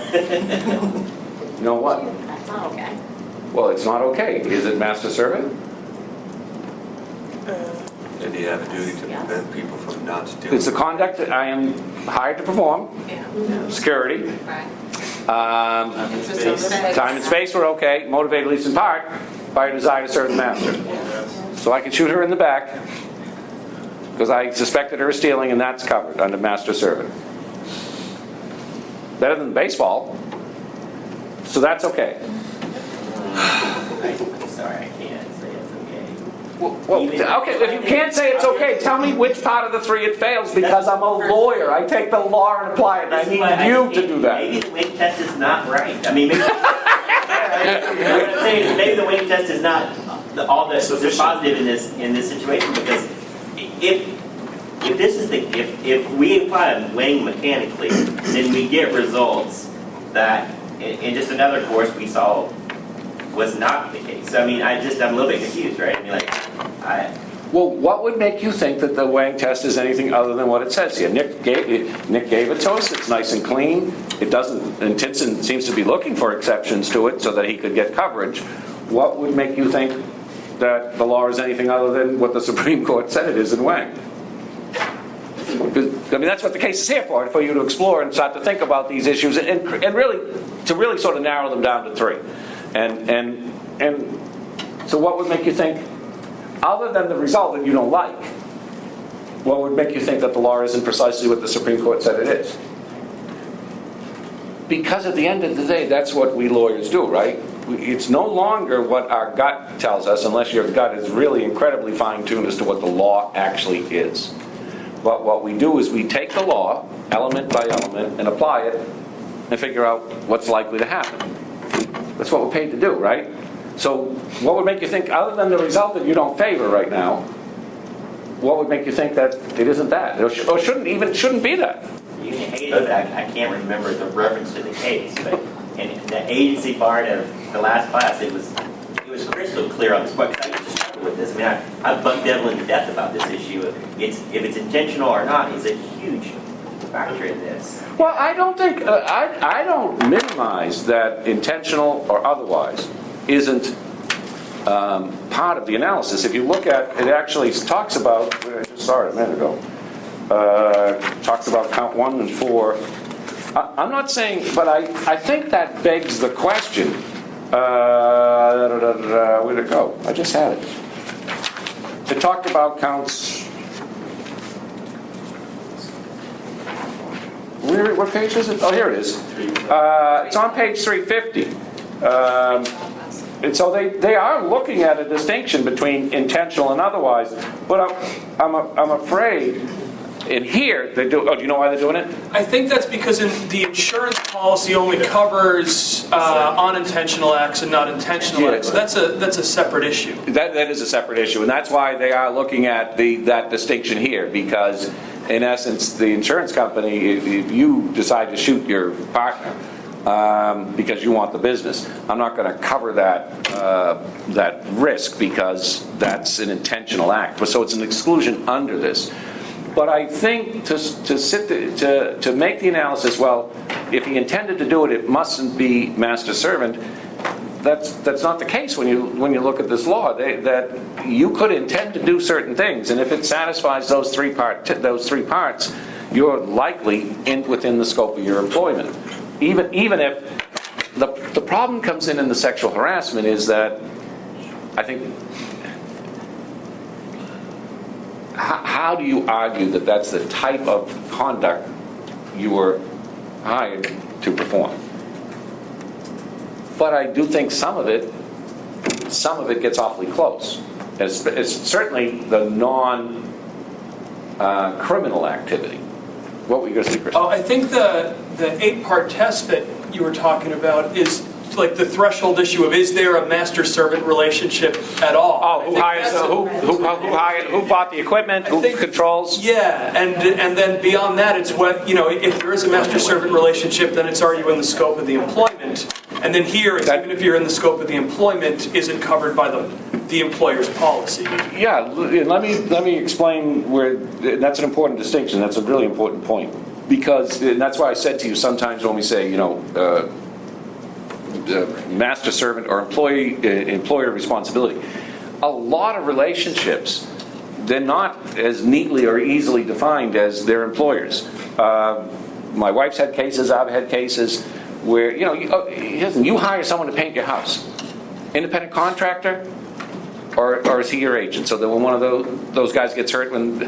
You know what? That's not okay. Well, it's not okay. Is it master servant? Did he have a duty to prevent people from not stealing? It's the conduct that I am hired to perform. Yeah. Security. Right. Time It's a and space were okay, motivated at least in part by a desire to serve the master. So I can shoot her in the back because I suspected her of stealing, and that's covered under master servant. Better than baseball. So that's okay. I'm sorry, I can't say it's okay. Well, okay, if you can't say it's okay, tell me which part of the three it fails, because I'm a lawyer. I take the law and apply it, and I need you to do that. Maybe the weight test is not right. I mean, maybe, what I'm saying is maybe the weight test is not all that's positive in this situation, because if we apply weighing mechanically, then we get results that in just another course we saw was not the case. I mean, I'm a little bit confused, right? I mean, Well, what would make you think that the weighing test is anything other than what it says here? Nick gave it to us. It's nice and clean. It doesn't, and Tinson seems to be looking for exceptions to it so that he could get coverage. What would make you think that the law is anything other than what the Supreme Court said it is in Wang? Because, I mean, that's what the case is here for you to explore and start to think about these issues and really, to really sort of narrow them down to three. And so what would make you think, other than the result that you don't like, what would make you think that the law isn't precisely what the Supreme Court said it is? Because at the end of the day, that's what we lawyers do, right? It's no longer what our gut tells us, unless your gut is really incredibly fine-tuned as to what the law actually is. But what we do is we take the law, element by element, and apply it, and figure out what's likely to happen. That's what we're paid to do, right? So what would make you think, other than the result that you don't favor right now, what would make you think that it isn't that? Or shouldn't be that? you can hate it, but I can't remember the reference to the case. But in the agency part of the last class, it was crystal clear on this point. Because I used to struggle with this. I mean, I've bugged Devlin to death about this issue. If it's intentional or not is a huge factor in this. Well, I don't think, I don't minimize that intentional or otherwise isn't part of the analysis. If you look at, it actually talks about, I just saw it a minute ago, talks about count 1 and 4. I'm not saying, but I think that begs the question, where'd it go? I just had it. It talked about counts. What page is it? Oh, here it is. It's on page 350. And so they are looking at a distinction between intentional and otherwise. But I'm afraid in here they do. Oh, do you know why they're doing it? I think that's because the insurance policy only covers unintentional acts and not intentional acts. So that's a separate issue. That is a separate issue, and that's why they are looking at that distinction here, because in essence, the insurance company, if you decide to shoot your partner because you want the business, I'm not going to cover that risk because that's an intentional act. So it's an exclusion under this. But I think to make the analysis, well, if he intended to do it, it mustn't be master servant. That's not the case when you look at this law. That you could intend to do certain things, and if it satisfies those three parts, you're likely within the scope of your employment. Even if the problem comes in the sexual harassment is that I think how do you argue that that's the type of conduct you were hired to perform? But I do think some of it gets awfully close. It's certainly the non-criminal activity. What were you going to say, Chris? I think the 8-part test that you were talking about is like the threshold issue of, is there a master-servant relationship at all? Oh, who bought the equipment, who controls? Yeah, and then beyond that, it's what, if there is a master-servant relationship, then it's, are you in the scope of the employment? And then here, it's even if you're in the scope of the employment, is it covered by the employer's policy? Yeah, let me explain where, that's an important distinction, that's a really important point. Because, and that's why I said to you sometimes when we say, master servant or employer responsibility, a lot of relationships, they're not as neatly or easily defined as their employers. My wife's had cases, I've had cases where you hire someone to paint your house, independent contractor, or is he your agent? So that when one of those guys gets hurt, when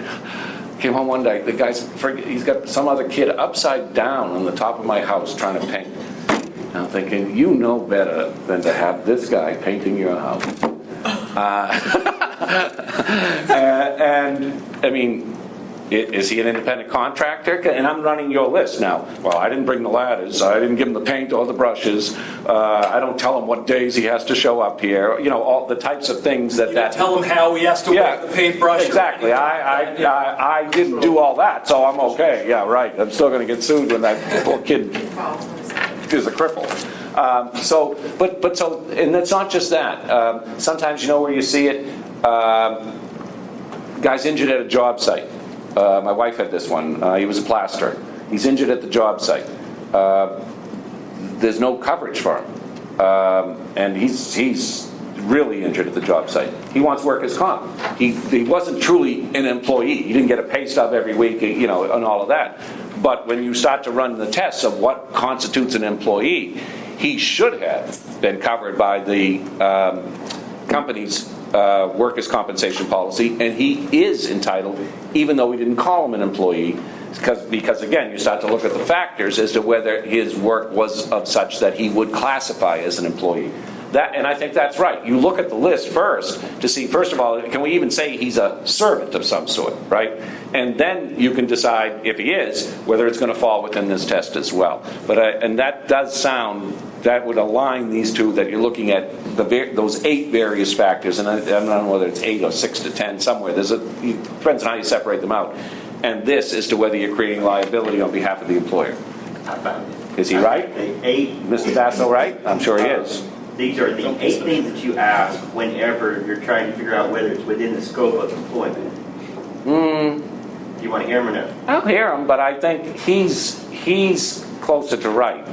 came home one day, the guy's he's got some other kid upside down on the top of my house trying to paint. I'm thinking, you know better than to have this guy painting your house. And I mean, is he an independent contractor? And I'm running your list now. Well, I didn't bring the ladders. I didn't give him the paint or the brushes. I don't tell him what days he has to show up here. All the types of things that. You don't tell him how he has to work the paintbrush. Exactly. I didn't do all that, so I'm okay. Yeah, right. I'm still going to get sued when that poor kid is a cripple. And that's not just that. Sometimes where you see it, guy's injured at a job site. My wife had this one. He was a plasterer. He's injured at the job site. There's no coverage for him. And he's really injured at the job site. He wants workers' comp. He wasn't truly an employee. He didn't get a pay stub every week, and all of that. But when you start to run the tests of what constitutes an employee, he should have been covered by the company's workers' compensation policy, and he is entitled, even though we didn't call him an employee, because again, you start to look at the factors as to whether his work was of such that he would classify as an employee. And I think that's right. You look at the list first to see, first of all, can we even say he's a servant of some sort, right? And then you can decide, if he is, whether it's going to fall within this test as well. And that does sound, that would align these two, that you're looking at those 8 various factors, and I don't know whether it's 8 or 6 to 10 somewhere. It depends on how you separate them out. And this as to whether you're creating liability on behalf of the employer. I found it. Is he right? 8. Mr. Basso right? I'm sure he is. These are the 8 things that you ask whenever you're trying to figure out whether it's within the scope of employment. Do you want to hear them or no? I'll hear him, but I think he's closer to right.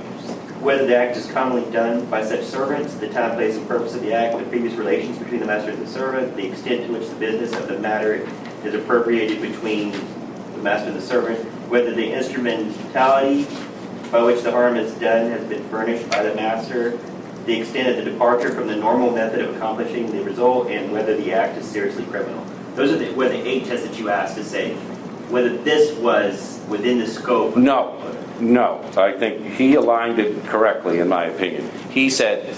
Whether the act is commonly done by such servants, the time, place, and purpose of the act, the previous relations between the master and the servant, the extent to which the business of the matter is appropriated between the master and the servant, whether the instrumentality by which the harm is done has been furnished by the master, the extent of the departure from the normal method of accomplishing the result, and whether the act is seriously criminal. Those are the 8 tests that you asked to say whether this was within the scope. No. I think he aligned it correctly, in my opinion. He said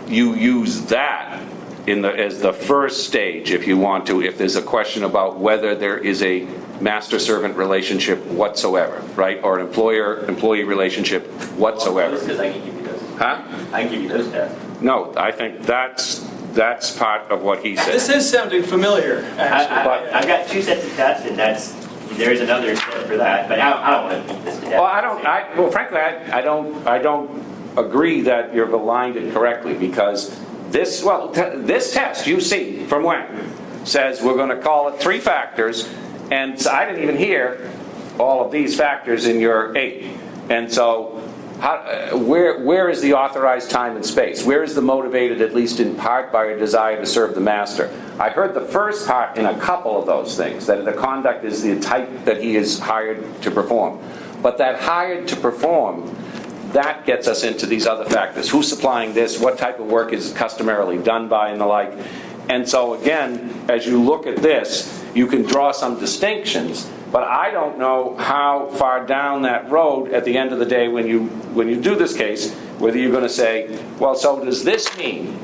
you use that as the first stage if you want to, if there's a question about whether there is a master-servant relationship whatsoever, right? Or an employer-employee relationship whatsoever. Because I can give you those. Huh? I can give you those tests. No, I think that's part of what he said. This is sounding familiar, actually. I've got 2 sets of tests, and there's another set for that, but I don't want to beat this to death. Well, frankly, I don't agree that you've aligned it correctly, because this test you see from when says we're going to call it 3 factors, and so I didn't even hear all of these factors in your 8. And so where is the authorized time and space? Where is the motivated, at least in part, by a desire to serve the master? I heard the first part in a couple of those things, that the conduct is the type that he is hired to perform. But that hired to perform, that gets us into these other factors. Who's supplying this? What type of work is customarily done by, and the like. And so again, as you look at this, you can draw some distinctions, but I don't know how far down that road at the end of the day when you do this case, whether you're going to say, well, so does this mean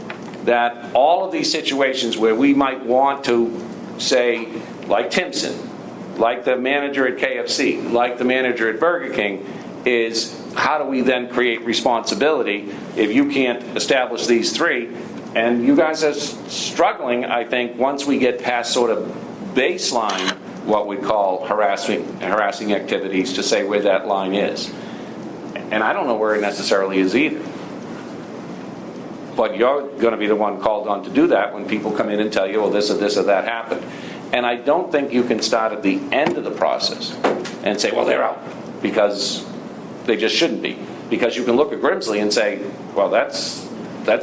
that all of these situations where we might want to say, like Timpson, like the manager at KFC, like the manager at Burger King, is how do we then create responsibility if you can't establish these three? And you guys are struggling, I think, once we get past sort of baseline, what we call harassing activities, to say where that line is. And I don't know where it necessarily is either. But you're going to be the one called on to do that when people come in and tell you, well, this or that happened. And I don't think you can start at the end of the process and say, well, they're out, because they just shouldn't be. Because you can look at Grimsley and say, well, that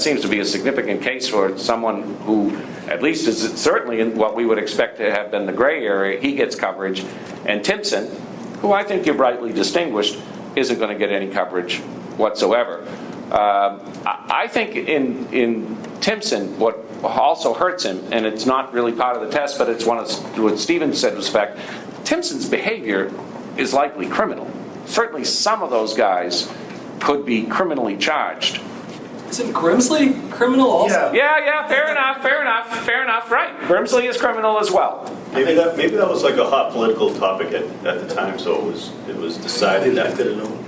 seems to be a significant case for someone who, at least is certainly in what we would expect to have been the gray area, he gets coverage. And Timpson, who I think you've rightly distinguished, isn't going to get any coverage whatsoever. I think in Timpson, what also hurts him, and it's not really part of the test, but it's one of what Stephen said was fact, Timpson's behavior is likely criminal. Certainly some of those guys could be criminally charged. Isn't Grimsley criminal also? Yeah, fair enough, right. Grimsley is criminal as well. Maybe that was like a hot political topic at the time, so it was decided that.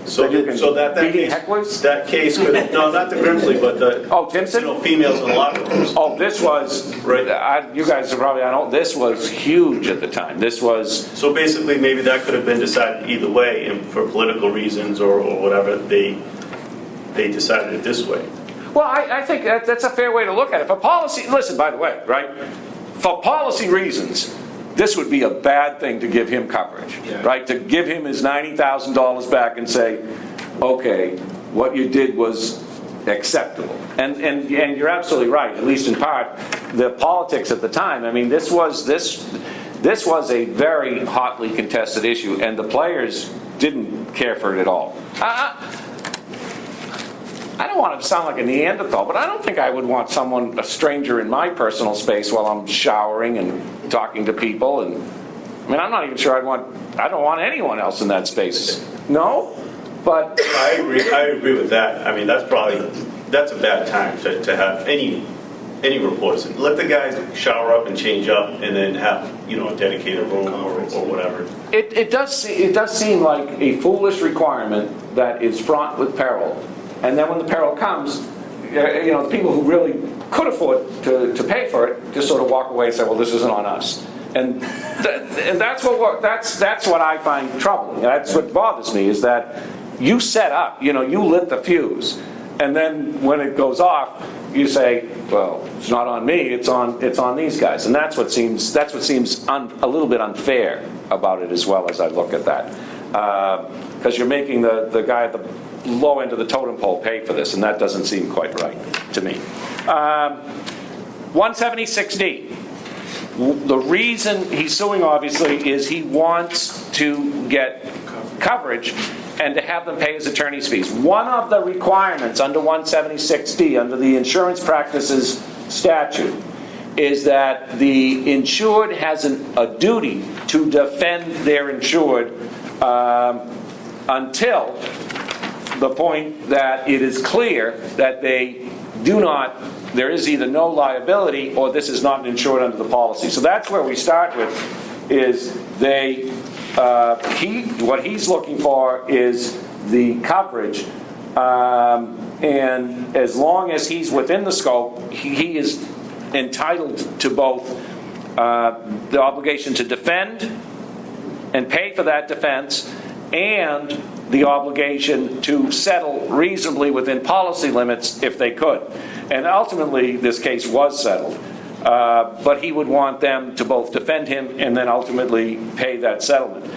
So that beating case, hecklers? that case could, no, not the Grimsley, but the Timpson? Females in the locker rooms. Oh, this was Right. you guys are probably, I don't. This was huge at the time. This was. So basically, maybe that could have been decided either way, and for political reasons or whatever, they decided it this way. Well, I think that's a fair way to look at it. For policy, listen, by the way, right? For policy reasons, this would be a bad thing to give him coverage, right? To give him his $90,000 back and say, okay, what you did was acceptable. And you're absolutely right, at least in part, the politics at the time. I mean, this was a very hotly contested issue, and the players didn't care for it at all. I don't want to sound like a Neanderthal, but I don't think I would want a stranger in my personal space while I'm showering and talking to people. And I mean, I'm not even sure I don't want anyone else in that space. No? But I agree with that. I mean, that's a bad time to have any reporters. Let the guys shower up and change up, and then have a dedicated room or whatever. It does seem like a foolish requirement that is fraught with peril. And then when the peril comes, the people who really could afford to pay for it just sort of walk away and say, well, this isn't on us. And that's what I find troubling. That's what bothers me, is that you set up, you lit the fuse, and then when it goes off, you say, well, it's not on me, it's on these guys. And that's what seems a little bit unfair about it, as well, as I look at that. Because you're making the guy at the low end of the totem pole pay for this, and that doesn't seem quite right to me. 176D. The reason he's suing, obviously, is he wants to get coverage and to have them pay his attorney's fees. One of the requirements under 176D, under the insurance practices statute, is that the insured has a duty to defend their insured until the point that it is clear that there is either no liability or this is not insured under the policy. So that's where we start with, is what he's looking for is the coverage, and as long as he's within the scope, he is entitled to both the obligation to defend and pay for that defense, and the obligation to settle reasonably within policy limits if they could. And ultimately, this case was settled. But he would want them to both defend him and then ultimately pay that settlement.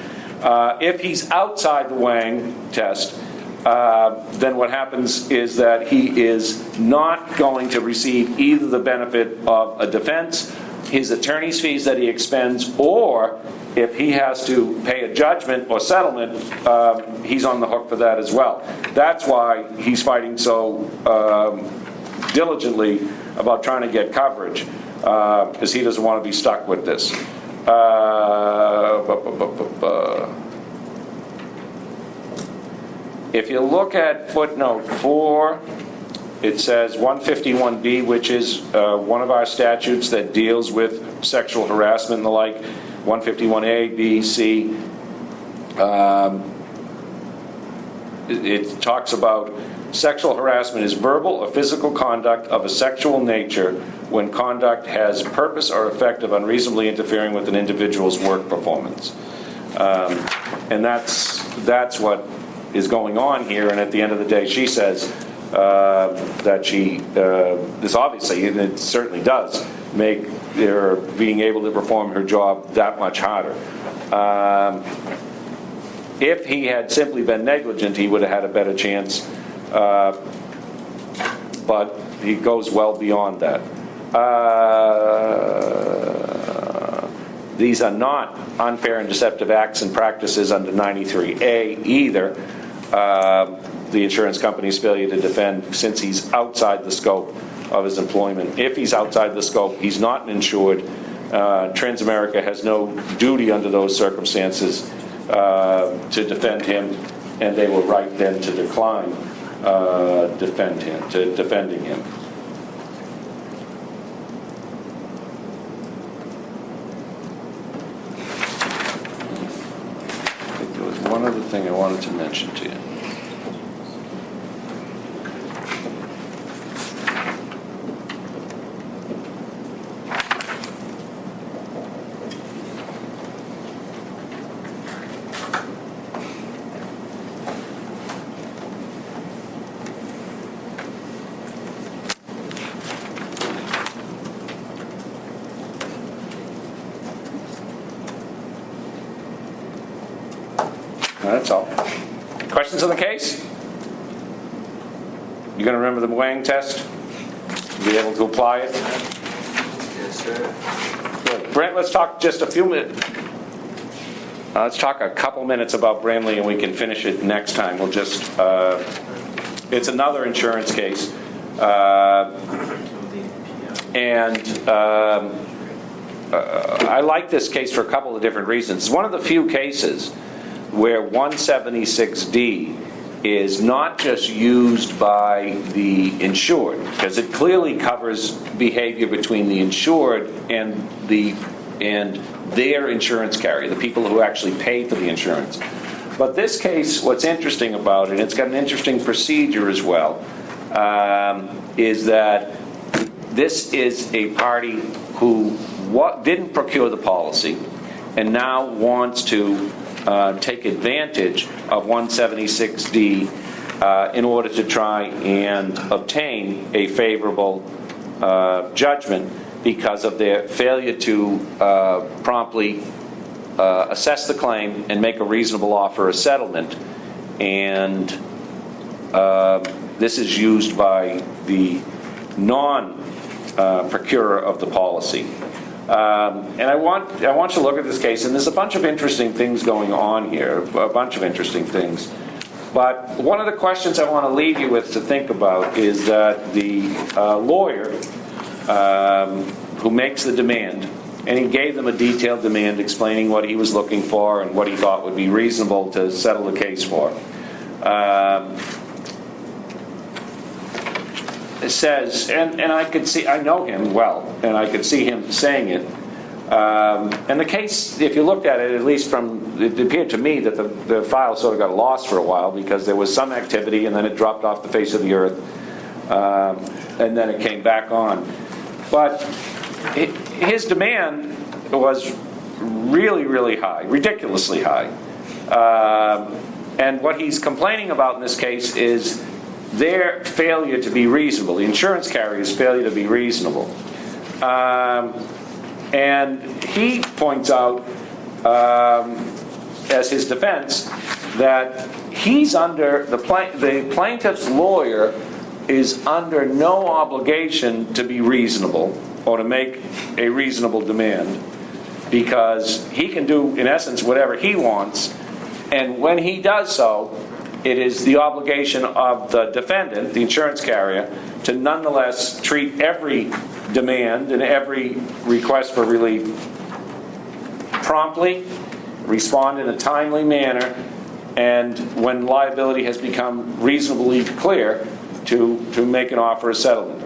If he's outside the Wang test, then what happens is that he is not going to receive either the benefit of a defense, his attorney's fees that he expends, or if he has to pay a judgment or settlement, he's on the hook for that as well. That's why he's fighting so diligently about trying to get coverage, because he doesn't want to be stuck with this. If you look at footnote 4, it says 151B, which is one of our statutes that deals with sexual harassment and the like, 151A, B, C. It talks about sexual harassment is verbal or physical conduct of a sexual nature when conduct has purpose or effect of unreasonably interfering with an individual's work performance. And that's what is going on here, and at the end of the day, she says that this obviously, and it certainly does, make her being able to perform her job that much harder. If he had simply been negligent, he would have had a better chance, but he goes well beyond that. These are not unfair and deceptive acts and practices under 93A either. The insurance company's failure to defend, since he's outside the scope of his employment. If he's outside the scope, he's not an insured. Transamerica has no duty under those circumstances to defend him, and they were right then to decline defending him. I think there was one other thing I wanted to mention to you. That's all. Questions on the case? You going to remember the Wang test? Be able to apply it? Yes, sir. Good. Brent, let's talk just a few minutes. Let's talk a couple minutes about Bramley, and we can finish it next time. We'll just, it's another insurance case. I like this case for a couple of different reasons. It's one of the few cases where 176D is not just used by the insured, because it clearly covers behavior between the insured and their insurance carrier, the people who actually pay for the insurance. But this case, what's interesting about it, it's got an interesting procedure as well, is that this is a party who didn't procure the policy and now wants to take advantage of 176D in order to try and obtain a favorable judgment because of their failure to promptly assess the claim and make a reasonable offer of settlement. And this is used by the non-procurer of the policy. And I want you to look at this case, and there's a bunch of interesting things going on here, a bunch of interesting things. But one of the questions I want to leave you with to think about is that the lawyer who makes the demand, and he gave them a detailed demand explaining what he was looking for and what he thought would be reasonable to settle the case for. It says, and I could see, I know him well, and I could see him saying it. And the case, if you looked at it, at least it appeared to me that the file sort of got lost for a while because there was some activity and then it dropped off the face of the earth, and then it came back on. But his demand was really, really high, ridiculously high. And what he's complaining about in this case is their failure to be reasonable, the insurance carrier's failure to be reasonable. And he points out, as his defense, that he's under, the plaintiff's lawyer is under no obligation to be reasonable or to make a reasonable demand because he can do, in essence, whatever he wants. And when he does so, it is the obligation of the defendant, the insurance carrier, to nonetheless treat every demand and every request for relief promptly, respond in a timely manner, and when liability has become reasonably clear, to make an offer of settlement.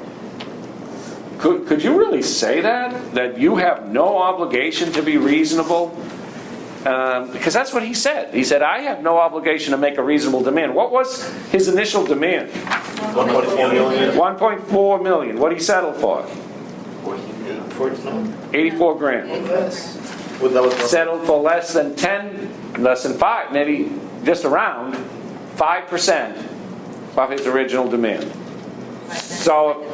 Could you really say that you have no obligation to be reasonable? Because that's what he said. He said, I have no obligation to make a reasonable demand. What was his initial demand? 1.4 million. 1.4 million. What did he settle for? 84 grand. Well, that was Settled for less than 5, maybe just around 5% of his original demand. So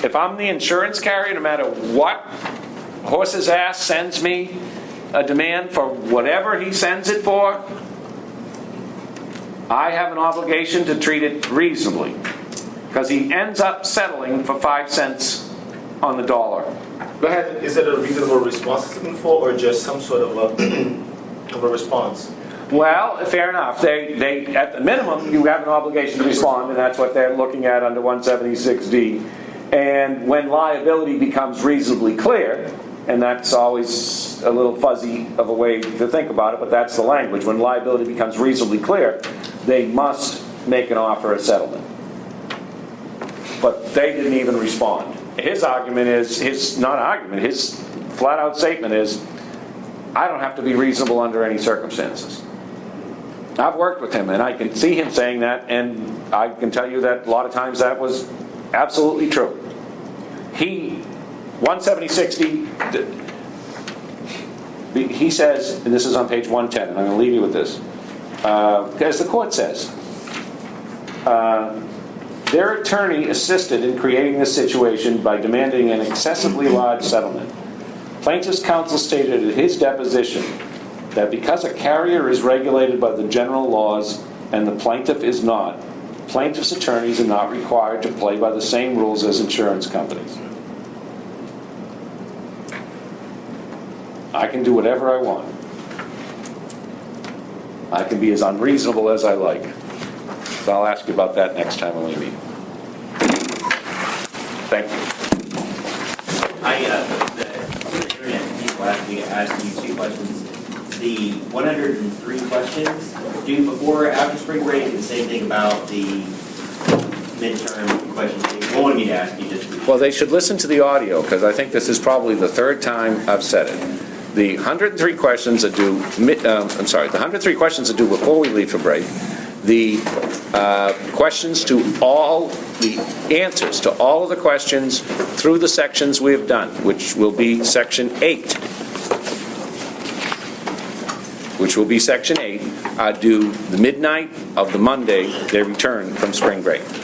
if I'm the insurance carrier, no matter what horse's ass sends me a demand for whatever he sends it for, I have an obligation to treat it reasonably. Because he ends up settling for 5 cents on the dollar. Go ahead. Is it a reasonable response he's looking for, or just some sort of a response? Well, fair enough. They at the minimum, you have an obligation to respond, and that's what they're looking at under 176D. And when liability becomes reasonably clear, and that's always a little fuzzy of a way to think about it, but that's the language. When liability becomes reasonably clear, they must make an offer of settlement. But they didn't even respond. His argument is, his flat-out statement is, I don't have to be reasonable under any circumstances. I've worked with him, and I can see him saying that, and I can tell you that a lot of times that was absolutely true. 17060, he says, and this is on page 110, and I'm going to leave you with this, as the court says, their attorney assisted in creating this situation by demanding an excessively large settlement. Plaintiff's counsel stated at his deposition that because a carrier is regulated by the general laws and the plaintiff is not, plaintiff's attorneys are not required to play by the same rules as insurance companies. I can do whatever I want. I can be as unreasonable as I like. So I'll ask you about that next time when we meet. Thank you. The internet people asked me to ask you 2 questions. The 103 questions due before or after spring break, and the same thing about the midterm questions they wanted me to ask you just. Well, they should listen to the audio, because I think this is probably the 3rd time I've said it. The 103 questions are due, the 103 questions are due before we leave for break. The questions to all, the answers to all of the questions through the sections we have done, which will be section 8. Are due the midnight of the Monday they return from spring break. Can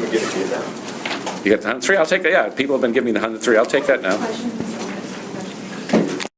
we get it to you now? You got the 103? I'll take that. Yeah, people have been giving me the 103. I'll take that now.